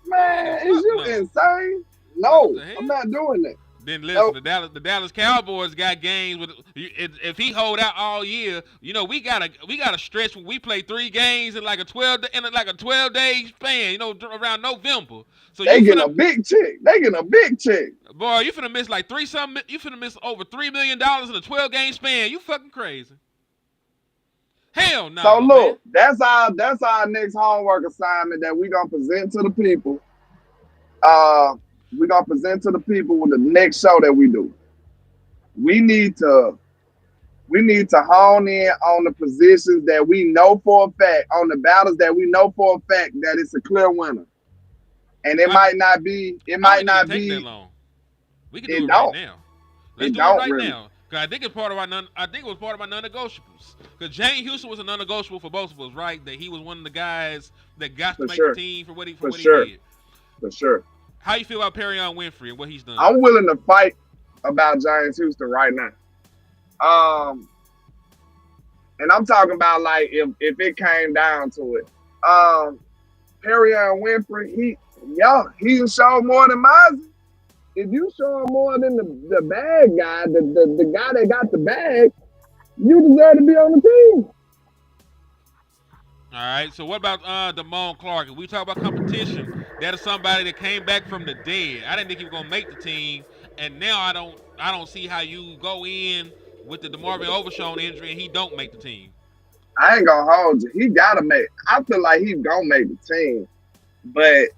man, is you insane? No, I'm not doing that. Then listen, the Dallas Cowboys got games with. If he hold out all year, we gotta stretch when we play 3 games in like a 12-day span. Around November. So they getting a big check. Boy, you finna miss like 3 something. You finna miss over $3 million in a 12-game span. You fucking crazy. Hell no. So look, man. that's our next homework assignment that we gonna present to the people. We're gonna present to the people with the next show that we do. We need to hone in on the positions that we know for a fact, on the battles that we know for a fact that it's a clear winner. And it might not be that long. We can do it right now. Let's do it right now. Cause I think it was part of my non-negotiables. Because Jane Houston was a non-negotiable for both of us, right? That he was one of the guys that got to make the team for what he did. For sure. How you feel about Perion Winfrey and what he's done? I'm willing to fight about James Houston right now. And I'm talking about like if it came down to it. Perion Winfrey, he showed more than Mozzie. If you show him more than the bad guy, the guy that got the bag, you deserve to be on the team. All right. So what about Damone Clark? If we talk about competition, that is somebody that came back from the dead. I didn't think he was gonna make the team, and now I don't see how you go in with the DeMarvin Overshown injury and he don't make the team. I ain't gonna hold you. He gotta make. I feel like he's gonna make the team, but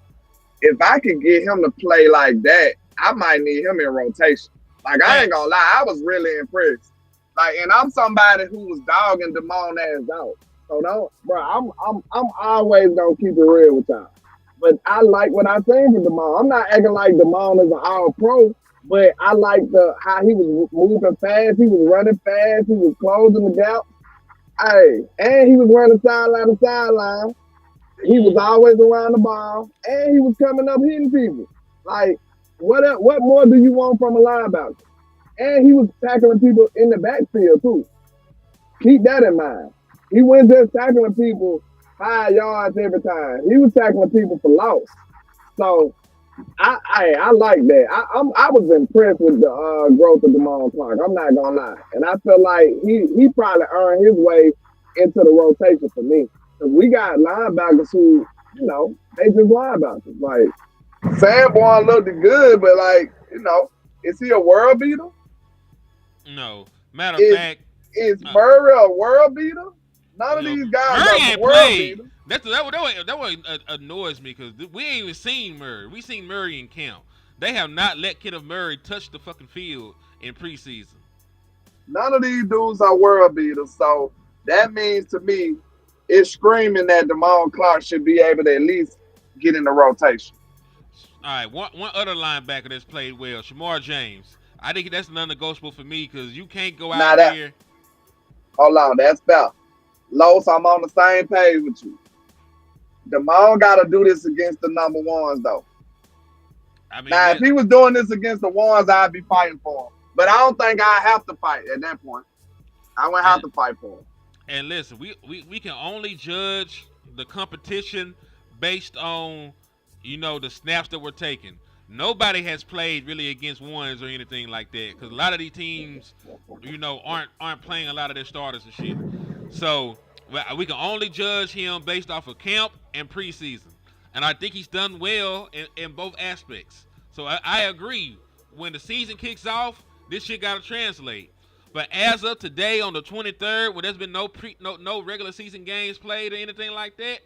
if I could get him to play like that, I might need him in rotation. Like, I ain't gonna lie, I was really impressed. Like, and I'm somebody who was dogging Damone ass out. So I'm always gonna keep it real with y'all. But I like what I seen from Damone. I'm not acting like Damone is an all-pro, but I like how he was moving fast, he was running fast, he was closing the gap. Hey, and he was running sideline to sideline. He was always around the ball, and he was coming up hitting people. Like, what more do you want from a linebacker? And he was tackling people in the backfield too. Keep that in mind. He wasn't just tackling people 5 yards every time. He was tackling people for loss. So I like that. I was impressed with the growth of Damone Clark. I'm not gonna lie, and I feel like he probably earned his way into the rotation for me. Because we got linebackers who, they just linebackers. Like, Sanborn looked good, but is he a world beater? No. Matter of fact, is Murray a world beater? None of these guys are world beaters. That what annoys me because we ain't even seen Murray. We seen Murray in camp. They have not let Kenneth Murray touch the fucking field in preseason. None of these dudes are world beaters, so that means to me, it's screaming that Damone Clark should be able to at least get in the rotation. All right, one other linebacker that's played well, Shamar James. I think that's non-negotiable for me because you can't go out there. Hold on, that's fair. Los, I'm on the same page with you. Damone got to do this against the number ones, though. I mean, now, if he was doing this against the ones, I'd be fighting for him. But I don't think I have to fight at that point. I wouldn't have to fight for him. And listen, we can only judge the competition based on, the snaps that we're taking. Nobody has played really against ones or anything like that because a lot of these teams, aren't playing a lot of their starters and shit. So we can only judge him based off of camp and preseason. And I think he's done well in both aspects. So I agree. When the season kicks off, this shit got to translate. But as of today on the 23rd, when there's been no regular season games played or anything like that,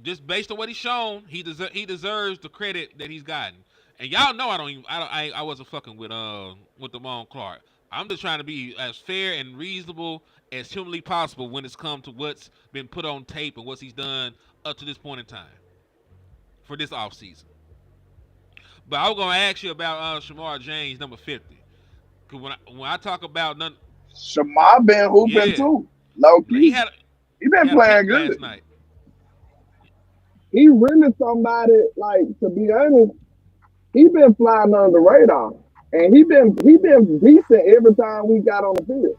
just based on what he's shown, he deserves the credit that he's gotten. And y'all know I wasn't fucking with Damone Clark. I'm just trying to be as fair and reasonable as humanly possible when it's come to what's been put on tape and what he's done up to this point in time for this offseason. But I was gonna ask you about Shamar James, number 50. Cause when I talk about none, Shamar been hooping too. Low he key. had He been a playing pick last good. night. He really somebody, like, to be honest, he been flying under the radar. And he been decent every time we got on the field.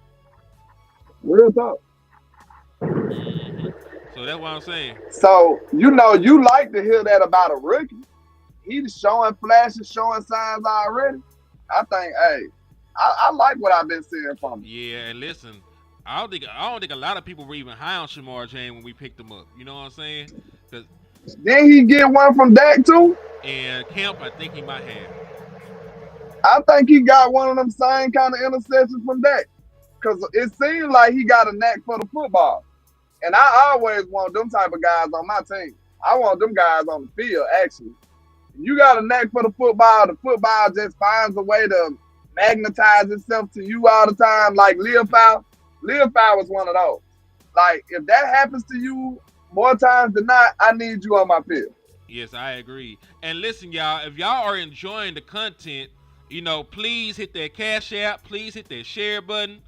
Real talk. Mm-hmm. So that's what I'm saying. So, you like to hear that about a rookie. He's showing flashes, showing signs already. I think, hey, I like what I've been seeing from him. Yeah, and listen, I don't think a lot of people were even high on Shamar James when we picked him up. You know what I'm saying? Cause then he get one from Dak too. And Camp, I think he might have. I think he got one of them same kind of interceptions from Dak. Because it seems like he got a knack for the football. And I always want them type of guys on my team. I want them guys on the field, actually. You got a knack for the football just finds a way to magnetize itself to you all the time. Like Leopold was one of those. Like, if that happens to you more times than not, I need you on my field. Yes, I agree. And listen, y'all, if y'all are enjoying the content, please hit that Cash App. Please hit that share button.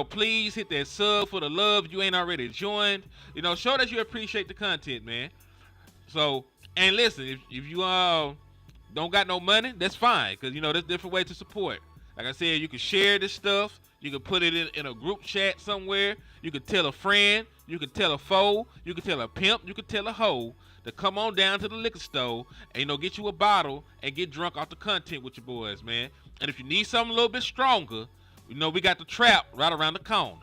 Please hit that sub for the love if you ain't already joined. Show that you appreciate the content, man. So, and listen, if you don't got no money, that's fine. Because, there's different ways to support. Like I said, you can share this stuff. You can put it in a group chat somewhere. You can tell a friend. You can tell a foe. You can tell a pimp. You can tell a hoe to come on down to the liquor store and, get you a bottle and get drunk off the content with your boys, man. And if you need something a little bit stronger, we got the trap right around the corner.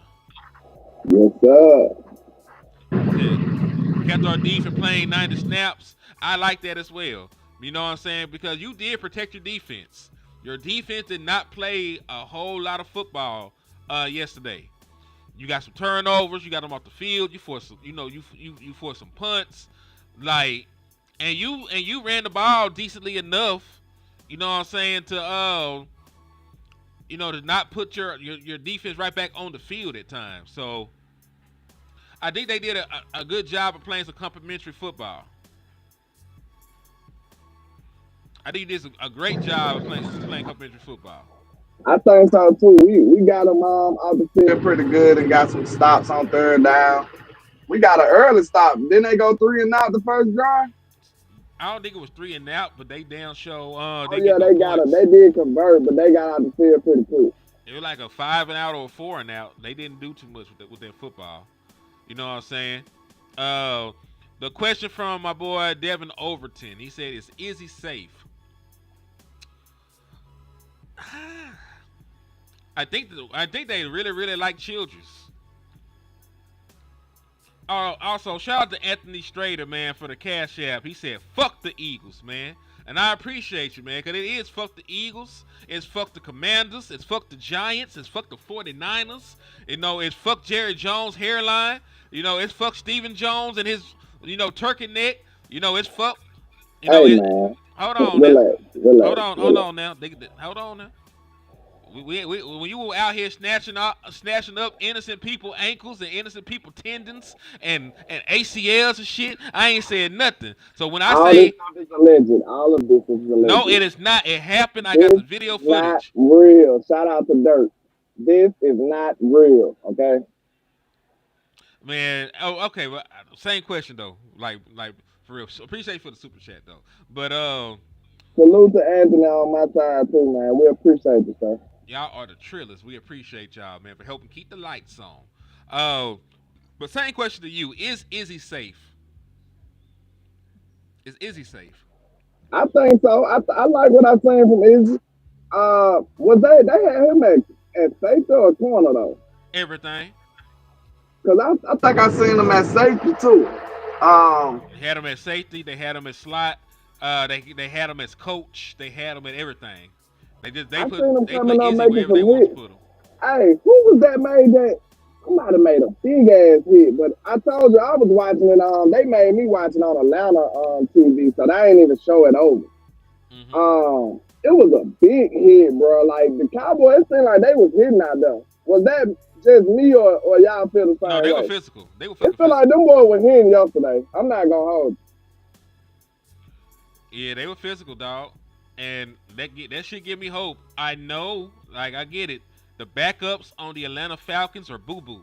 Yes, sir. Kept our defense playing 90 snaps. I like that as well. You know what I'm saying? Because you did protect your defense. Your defense did not play a whole lot of football yesterday. You got some turnovers. You got them off the field. You forced some, you forced some punts. Like, and you ran the ball decently enough. You know what I'm saying? To to not put your defense right back on the field at times. So I think they did a good job of playing some complimentary football. I think he did a great job of playing complimentary football. I think so too. We got them out the field pretty good and got some stops on third down. We got an early stop. Didn't they go 3 and out the first drive? I don't think it was 3 and out, but they down show. They did convert, but they got out the field pretty quick. It was like a 5 and out or a 4 and out. They didn't do too much with their football. You know what I'm saying? The question from my boy Devin Overton. He said, "Is he safe?" I think they really, really like Childress. Also, shout out to Anthony Strader, man, for the Cash App. He said, "Fuck the Eagles, man." And I appreciate you, man, because it is fuck the Eagles. It's fuck the Commanders. It's fuck the Giants. It's fuck the 49ers. It's fuck Jerry Jones' hairline. It's fuck Stephen Jones and his, turkey neck. It's fuck. Man. Hold on, relax. Hold on now. Hold on now. When you were out here snatching up innocent people ankles and innocent people tendons and ACLs and shit, I ain't said nothing. So when I say all of this is alleged. No, it is not. It happened. I got the video footage. Not real. Shout out to Dirt. This is not real. Okay. Man. Oh, okay. Well, same question though. Like for real. Appreciate you for the super chat though. But salute to Anthony on my side too, man. We appreciate you, sir. Y'all are the trillers. We appreciate y'all, man, for helping keep the lights on. But same question to you: Is Izzy safe? Is Izzy safe? I think so. I like what I'm saying from Izzy. Was they had him at safety or corner though? Everything. Cause I think I seen him at safety too. They had him at safety. They had him at slot. They had him as coach. They had him at everything. They put Izzy wherever they want to put him. Hey, who was that made that Somebody made a big ass hit, but I told you I was watching it on. They made me watch it on Atlanta TV, so they ain't even show it over. It was a big hit, bro. Like the Cowboys, it seemed like they was hitting out there. Was that just me or y'all feel the same No, they way? were physical. They were It fucking feel like physical. them boys were hitting yesterday. I'm not gonna hold Yeah, they were physical, dog. And that shit give me hope. I know, like I get it. The backups on the Atlanta Falcons are boo boo.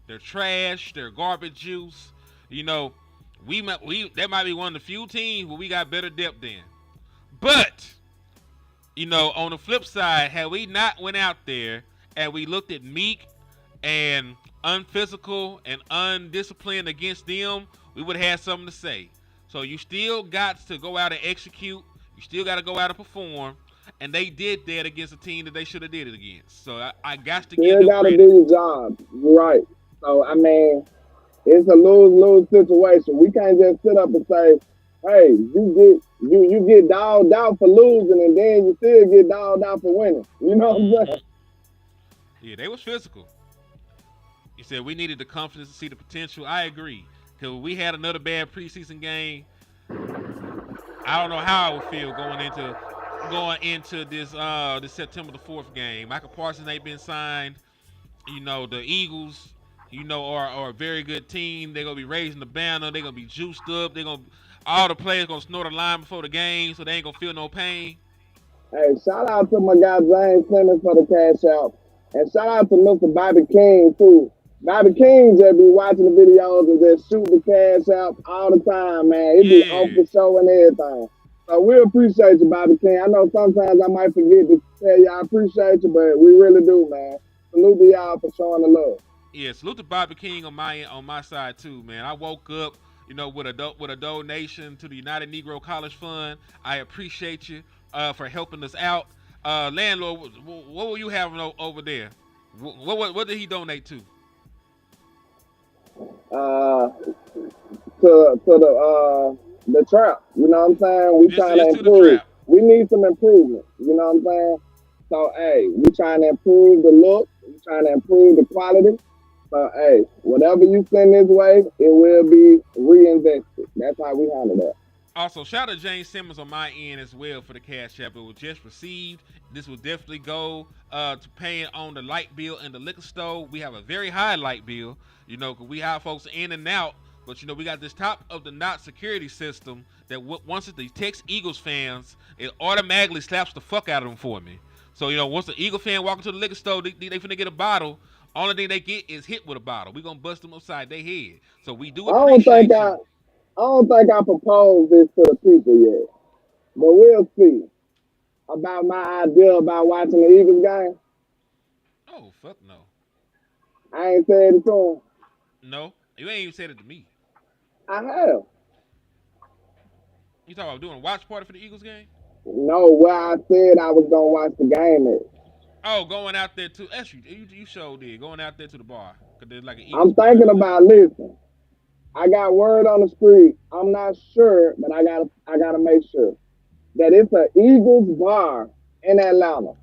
They're trash. They're garbage juice. You know, that might be one of the few teams where we got better depth than. But you know, on the flip side, had we not went out there and we looked at meek and unphysical and undisciplined against them, we would have had something to say. So you still got to go out and execute. You still got to go out and perform. And they did that against a team that they should have did it against. So I got to you. give Still them gotta credit. do your job. You're right. So I mean, it's a lose-lose situation. We can't just sit up and say, hey, you get dogged out for losing and then you still get dogged out for winning. You know what I'm saying? Yeah, they was physical. You said we needed the confidence to see the potential. I agree. Because we had another bad preseason game. I don't know how I would feel going into this September the 4th game. Michael Parsons ain't been signed. You know, the Eagles, are a very good team. They're gonna be raising the banner, they're gonna be juiced up, all the players gonna snort a line before the game so they ain't gonna feel no pain. Hey, shout out to my guy James Simmons for the cash out. And shout out to Mr. Bobby King too. Bobby King just be watching the videos and just shoot the cash out all the time, man. It be off Yeah. the show and everything. So we appreciate you, Bobby King. I know sometimes I might forget to tell you I appreciate you, but we really do, man. Salute to y'all for showing the love. Yeah, salute to Bobby King on my side too, man. I woke up, with a donation to the United Negro College Fund. I appreciate you for helping us out. Landlord, what were you having over there? What did he donate to? Uh, to the trap. You know what I'm saying? We trying to Just to the improve. trap. We need some improvement. You know what I'm saying? So hey, we trying to improve the look. We trying to improve the quality. So hey, whatever you send this way, it will be reinvested. That's how we handle that. Also, shout out to James Simmons on my end as well for the cash app. It was just received. This will definitely go to paying on the light bill in the liquor store. We have a very high light bill, because we have folks in and out. But, we got this top of the knot security system that once it detects Eagles fans, it automatically slaps the fuck out of them for me. So, once the Eagle fan walk into the liquor store, they finna get a bottle. Only thing they get is hit with a bottle. We gonna bust them upside their head. So we do appreciate you. I don't think I proposed this to the people yet, but we'll see about my idea about watching the Eagles game. Oh, fuck no. I ain't said it to them. No, you ain't even said it to me. I have. You talking about doing a watch party for the Eagles game? No, where I said I was gonna watch the game at. Oh, going out there to you showed did going out there to the bar because there's like an I'm Eagles bar. thinking about listen. I got word on the street. I'm not sure, but I gotta make sure that it's an Eagles bar in Atlanta.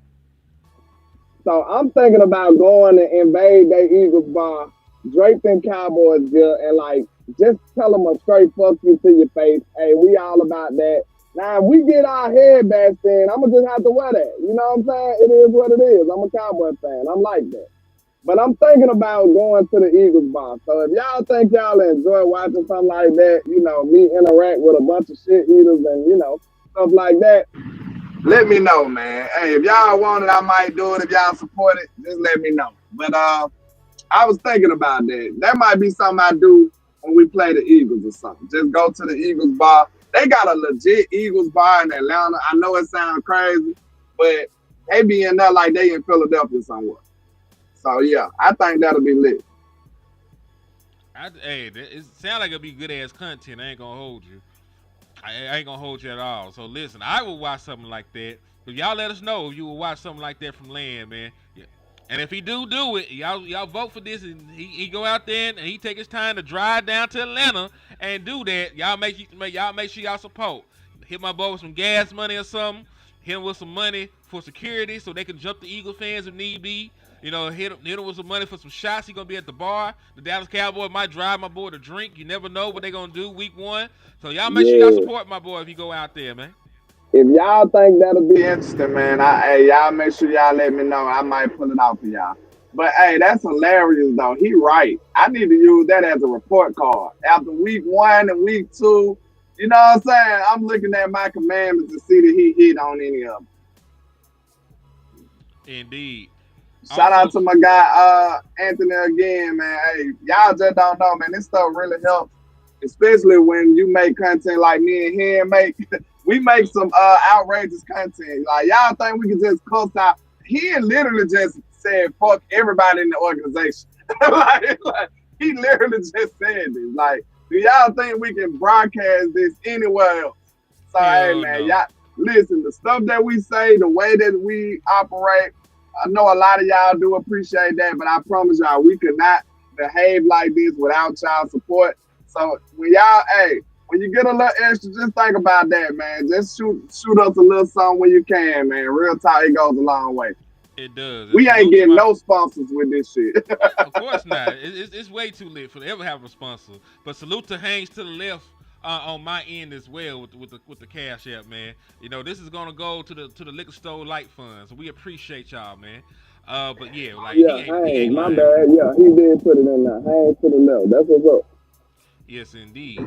So I'm thinking about going and invade that Eagles bar, draped in Cowboys gear, and like just tell them a straight fuck you to your face. Hey, we all about that. Now, if we get our head bashed in, I'm going to just have to wear that. You know what I'm saying? It is what it is. I'm a Cowboy fan. I'm like that. But I'm thinking about going to the Eagles bar. So if y'all think y'all enjoy watching something like that, me interact with a bunch of shit eaters and, stuff like that, let me know, man. Hey, if y'all want it, I might do it. If y'all support it, just let me know. But I was thinking about that. That might be something I do when we play the Eagles or something. Just go to the Eagles bar. They got a legit Eagles bar in Atlanta. I know it sounds crazy, but they be in there like they in Philadelphia somewhere. So, yeah, I think that'll be lit. It sounds like it'll be good-ass content. I ain't going to hold you. I ain't going to hold you at all. So, listen, I will watch something like that. If y'all let us know if you will watch something like that from Land, man. Yeah. And if he do it, y'all vote for this, and he go out there and he take his time to drive down to Atlanta and do that. Y'all make sure y'all support. Hit my boy with some gas money or something. Hit him with some money for security so they can jump the Eagle fans if need be. hit him with some money for some shots. He gonna be at the bar. The Dallas Cowboys might drive my boy to drink. You never know what they gonna do week 1. So y'all make sure y'all support my boy if you go out there, man. If y'all think that'll be interesting, man, y'all make sure y'all let me know. I might pull it out for y'all. But hey, that's hilarious though. He right. I need to use that as a report card after week 1 and week 2. You know what I'm saying? I'm looking at my commandments to see that he hit on any of them. Indeed. Shout out to my guy Anthony again, man. Hey, y'all just don't know, man. This stuff really helps, especially when you make content like me and him make. We make some outrageous content. Like y'all think we can just cuss out? He literally just said fuck everybody in the organization. like he literally just said this. Like, do y'all think we can broadcast this anywhere else? So hey, man, y'all listen. The stuff that we say, the way that we operate. I know a lot of y'all do appreciate that, but I promise y'all, we could not behave like this without y'all support. So when you get a little extra, just think about that, man. Just shoot us a little something when you can, man. Real talk, it goes a long way. It does. We ain't getting no sponsors with this shit. Of course not. It's way too lit for to ever have a sponsor. But salute to Haynes to the left. On my end as well with the cash app, man. This is gonna go to the liquor store light fund, so we appreciate y'all, man. But yeah, like he ain't my bad. Yeah, he did put it in there. Hands to the left. That's what's up. Yes, indeed.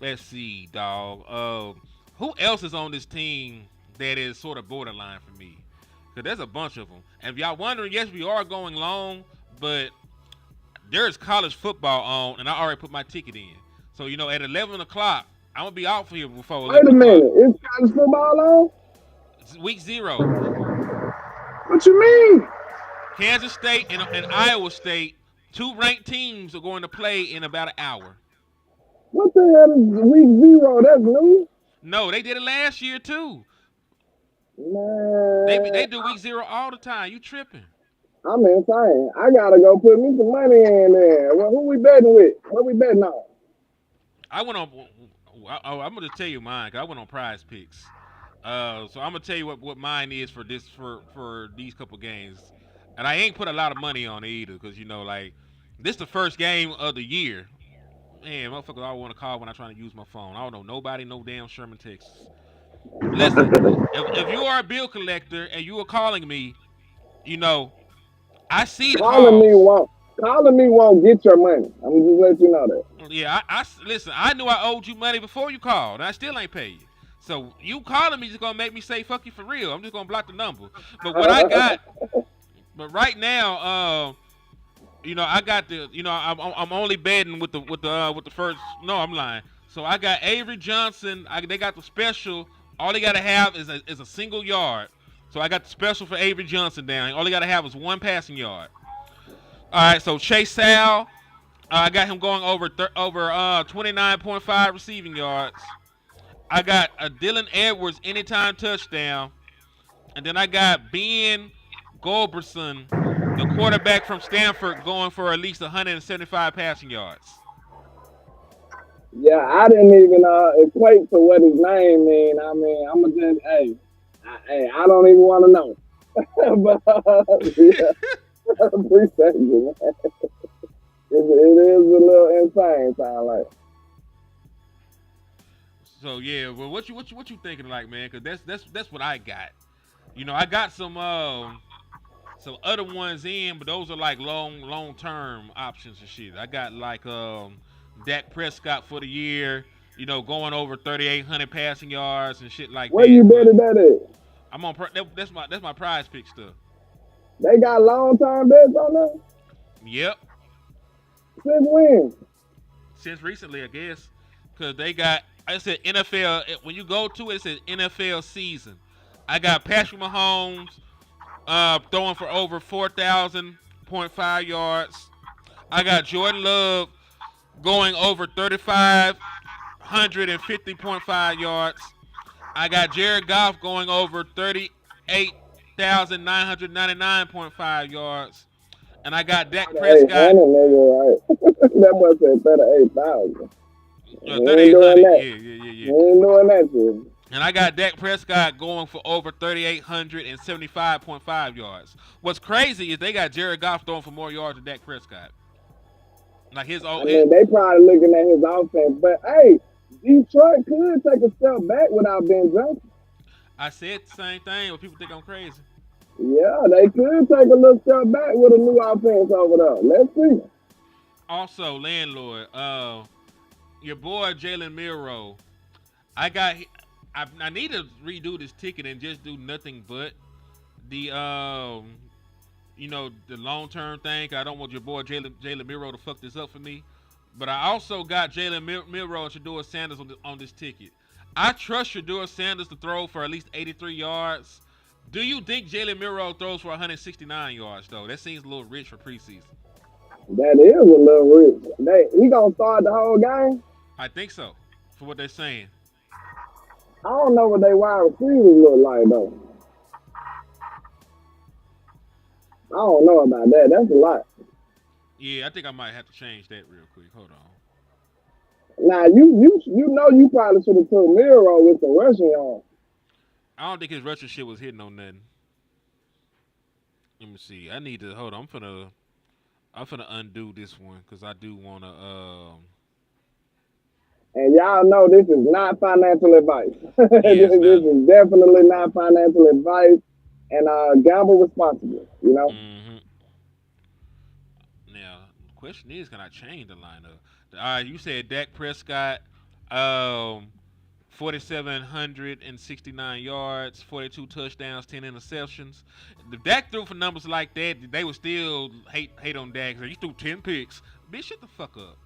Let's see, dog. Who else is on this team that is sort of borderline for me? Because there's a bunch of them. And if y'all wondering, yes, we are going long, but there's college football on, and I already put my ticket in. So, at 11 o'clock, I'm going to be out for here before 11 Wait a minute. Is college football on? It's week 0. What you mean? Kansas State and Iowa State, 2 ranked teams are going to play in about an hour. What the hell is week 0? That's new? No, they did it last year, too. Man. They do week 0 all the time. You tripping. I'm insane. I got to go put me some money in there. Well, who we betting with? What we betting on? I'm going to tell you mine, because I went on Prize Picks. So I'm going to tell you what mine is for these couple games. And I ain't put a lot of money on it either, because, this the first game of the year. Man, motherfuckers all want to call when I'm trying to use my phone. I don't know nobody, no damn Sherman, Texas. Listen, if you are a bill collector and you are calling me, I see the calls. Calling me won't get your money. I'm just let you know that. Yeah, listen. I knew I owed you money before you called, and I still ain't pay you. So you calling me is gonna make me say fuck you for real. I'm just gonna block the number. But what I got, but right now, I got the, I'm only betting with the first. No, I'm lying. So I got Avery Johnson. They got the special. All they gotta have is a single yard. So I got the special for Avery Johnson down. All they gotta have is 1 passing yard. All right, so Chase Sal, I got him going over 29.5 receiving yards. I got a Dylan Edwards anytime touchdown. And then I got Ben Goldberson, the quarterback from Stanford, going for at least 175 passing yards. Yeah, I didn't even equate to what his name mean. I mean, I'm going to just, I don't even want to know. But, yeah. Appreciate you, man. It is a little insane, sound like. So yeah, well, what you thinking like, man? Because that's what I got. I got some other ones in, but those are like long term options and shit. I got like Dak Prescott for the year. Going over 3,800 passing yards and shit like that. Where you betting that at? I'm on. That's my Prize Pick stuff. They got long-term bets on them? Yep. Since when? Since recently, I guess. Because they got, I said NFL, when you go to it, it says NFL season. I got Patrick Mahomes throwing for over 4,000.5 yards. I got Jordan Love going over 3,550.5 yards. I got Jared Goff going over 38,999.5 yards. And I got Dak Prescott. Right. That must say 38,000. 3,800. Yeah. We ain't doing that shit. And I got Dak Prescott going for over 3,875.5 yards. What's crazy is they got Jared Goff throwing for more yards than Dak Prescott. Like his I own. mean, they probably looking at his offense, but hey, Detroit could take a step back without Ben Johnson. I said the same thing, but people think I'm crazy. Yeah, they could take a little step back with a new offense over there. Let's see. Also, landlord, your boy Jalen Milroe. I need to redo this ticket and just do nothing but the the long term thing. I don't want your boy Jalen Milroe to fuck this up for me. But I also got Jalen Milroe and Shedeur Sanders on this ticket. I trust Shedeur Sanders to throw for at least 83 yards. Do you think Jalen Milroe throws for 169 yards though? That seems a little rich for preseason. That is a little rich. He gonna start the whole game? I think so, for what they're saying. I don't know what they wide receivers look like though. I don't know about that. That's a lot. Yeah, I think I might have to change that real quick. Hold on. Now you probably should have took Miro with the rushing yards. I don't think his rushing shit was hitting on nothing. Let me see. I need to hold on. I'm finna undo this one because I do wanna And y'all know this is not financial advice. Yes, this is definitely not financial advice. And gamble responsibly, you know. Mm-hmm. Now, the question is, can I change the lineup? You said Dak Prescott, 4,769 yards, 42 touchdowns, 10 interceptions. If Dak threw for numbers like that, they would still hate on Dak. So you threw 10 picks. Bitch, shut the fuck up.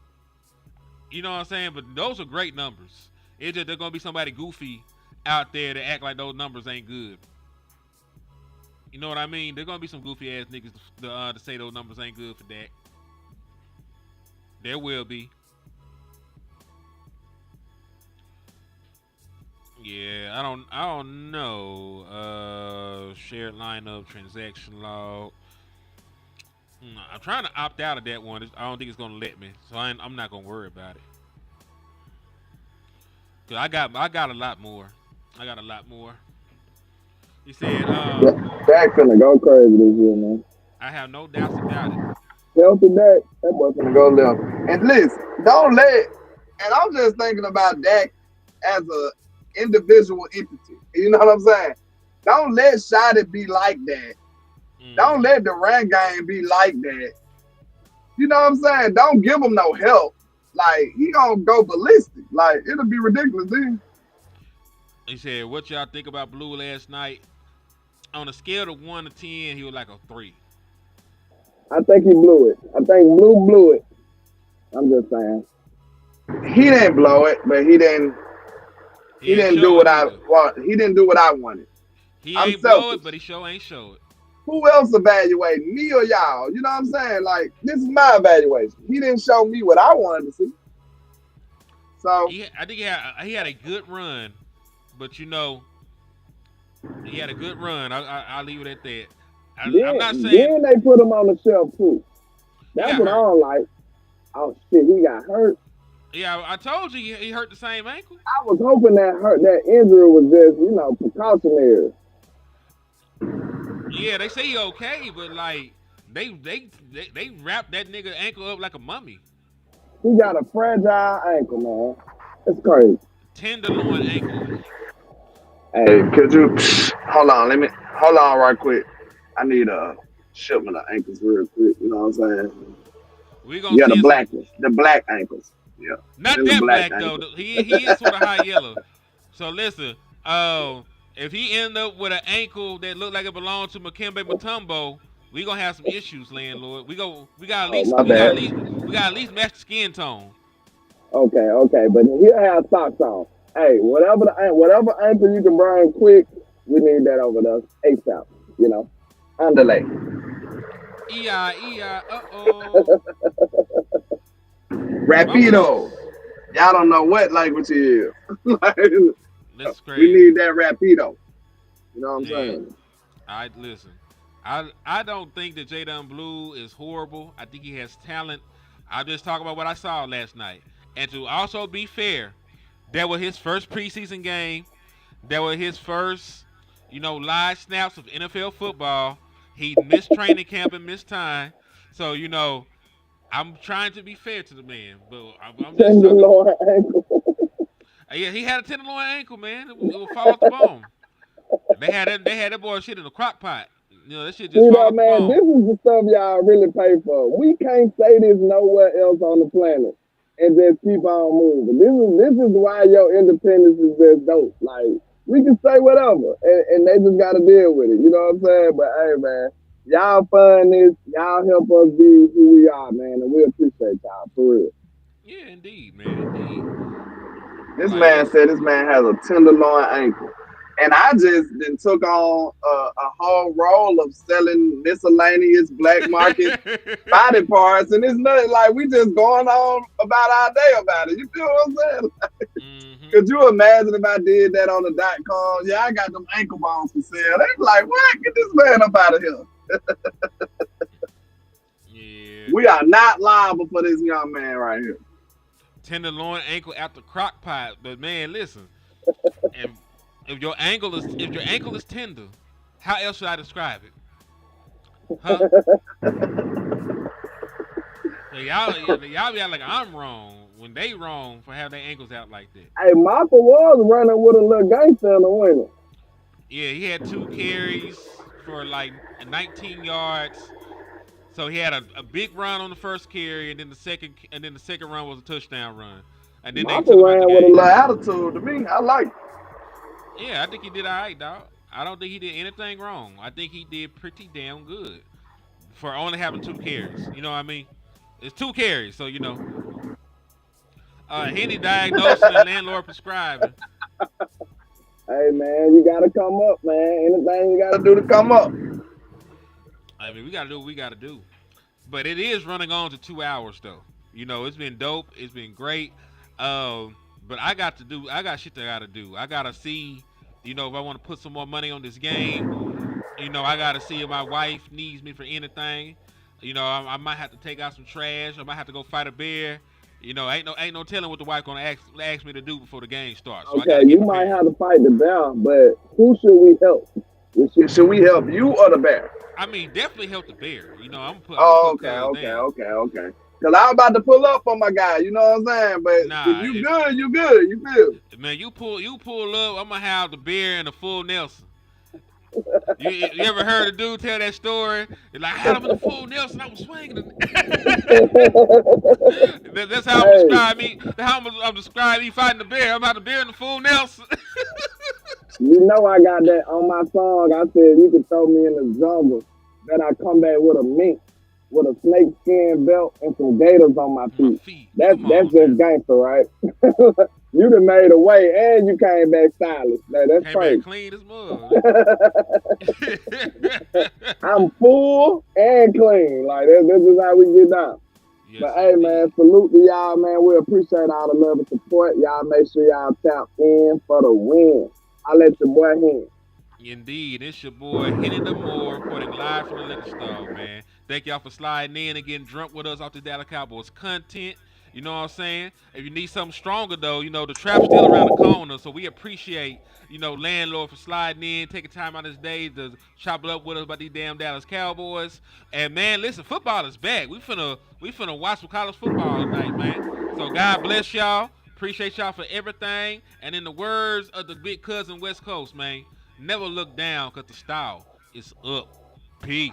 You know what I'm saying? But those are great numbers. It's just there's gonna be somebody goofy out there to act like those numbers ain't good. You know what I mean? There's gonna be some goofy ass niggas to say those numbers ain't good for Dak. There will be. Yeah, I don't know. Shared lineup, transaction log. I'm trying to opt out of that one. I don't think it's gonna let me, so I'm not gonna worry about it. Cause I got a lot more. He said, Dak finna go crazy this year, man. I have no doubts about it. Healthy Dak, that boy finna go left. And listen, don't let. And I'm just thinking about Dak as a individual entity. You know what I'm saying? Don't let Shotty be like that. Don't let the run game be like that. You know what I'm saying? Don't give him no help. Like, he gonna go ballistic. Like, it'll be ridiculous then. He said, what y'all think about Blue last night? On a scale of 1 to 10, he was like a 3. I think he blew it. I think Blue blew it. I'm just saying. He didn't blow it, but he didn't do what I want. He didn't do what I wanted. He ain't blow it, but he sure ain't show it. Who else evaluating, me or y'all? You know what I'm saying? Like, this is my evaluation. He didn't show me what I wanted to see. So I think he had a good run, but he had a good run. I'll leave it at that. I'm not saying. Then they put him on the shelf too. That's what I don't like. Oh shit, he got hurt. Yeah, I told you he hurt the same ankle. I was hoping that injury was just precautionary. Yeah, they say he okay, but like they wrapped that nigga ankle up like a mummy. He got a fragile ankle, man. It's crazy. Tenderloin ankle. Hey, could you hold on right quick? I need a shipment of ankles real quick. You know what I'm saying? We gonna see the black ankles. Yeah. Not that black though. He is sort of high yellow. So listen, if he end up with an ankle that look like it belongs to Makembe Mutombo, we gonna have some issues, landlord. We got at least match the skin tone. Okay, but he'll have socks on. Hey, whatever ankle you can bring quick, we need that over there ASAP. You know, underlay. Rapido. Y'all don't know what language he is. That's crazy. We need that rapido. You know what I'm saying? Listen. I don't think that Jadon Blue is horrible. I think he has talent. I'm just talking about what I saw last night. And to also be fair, that was his first preseason game. That was his first, live snaps of NFL football. He missed training camp and missed time. So, I'm trying to be fair to the man, but I'm just talking. Tenderloin ankle. Yeah, he had a tenderloin ankle, man. It would fall off the bone. They had that boy shit in the crock pot. That shit just See fall that, off the man? This bone. is the stuff y'all really pay for. We can't say this nowhere else on the planet and just keep on moving. This is why your independence is just dope. Like, we can say whatever, and they just got to deal with it. You know what I'm saying? But hey, man, y'all fund this. Y'all help us be who we are, man, and we appreciate y'all for real. Yeah, indeed, man, indeed. This Like, man listen. said this man has a tenderloin ankle. And I just then took on a whole role of selling miscellaneous black market body parts. And it's nothing like we just going on about our day about it. You feel what I'm saying? Mm-hmm. Could you imagine if I did that on the .com? Yeah, I got them ankle bones for sale. They be like, what? Get this man up out of here. Yeah. We are not liable for this young man right here. Tenderloin ankle after crock pot. But man, listen. If your ankle is tender, how else should I describe it? Huh? So y'all be out like I'm wrong when they wrong for having their ankles out like that. Hey, Michael was running with a little gangster in the winter. Yeah, he had 2 carries for like 19 yards. So he had a big run on the first carry, and then the second run was a touchdown run, and then they took Michael him out the ran with a game. little attitude to me. I like it. Yeah, I think he did all right, dog. I don't think he did anything wrong. I think he did pretty damn good for only having 2 carries. You know what I mean? It's 2 carries, so Henny diagnosing and landlord prescribing. Hey, man, you got to come up, man. Anything you got to do to come up. I mean, we got to do what we got to do. But it is running on to 2 hours, though. It's been dope. It's been great. But I got shit that I got to do. I got to see, if I want to put some more money on this game. I got to see if my wife needs me for anything. I might have to take out some trash. I might have to go fight a bear. Ain't no telling what the wife gonna ask me to do before the game starts. So Okay, you might have to fight the bear, but who should we help? Should we help you or the bear? I mean, definitely help the bear. I'm put. Okay. Cause I'm about to pull up on my guy. You know what I'm saying? But if you good, you good. You feel? Man, you pull up. I'm gonna have the bear in a full Nelson. You ever heard a dude tell that story? Like, I had him in the full Nelson. I was swinging. That's how I'm describing me. That's how I'm describing me fighting the bear. I'm about the bear in the full Nelson. You know I got that on my song. I said you can throw me in the jungle, then I come back with a mink, with a snake skin belt and some gators on my feet. That's just gangster, right? You done made a way and you came back stylish. That's came crazy. Back clean as mud. I'm full and clean. Like this is how we get down. Yes, but hey, man, salute to y'all, man. We appreciate all the love and support. Y'all make sure y'all tap in for the win. I let your boy Henny. Indeed, it's your boy Henny the Moore reporting live from the liquor store, man. Thank y'all for sliding in and getting drunk with us off the Dallas Cowboys content. You know what I'm saying? If you need something stronger, though, the trap's still around the corner. So we appreciate, landlord for sliding in, taking time out of his day to chop it up with us about these damn Dallas Cowboys. And, man, listen, football is back. We finna watch some college football tonight, man. So God bless y'all. Appreciate y'all for everything. And in the words of the big cousin West Coast, man, never look down because the style is up. Peace.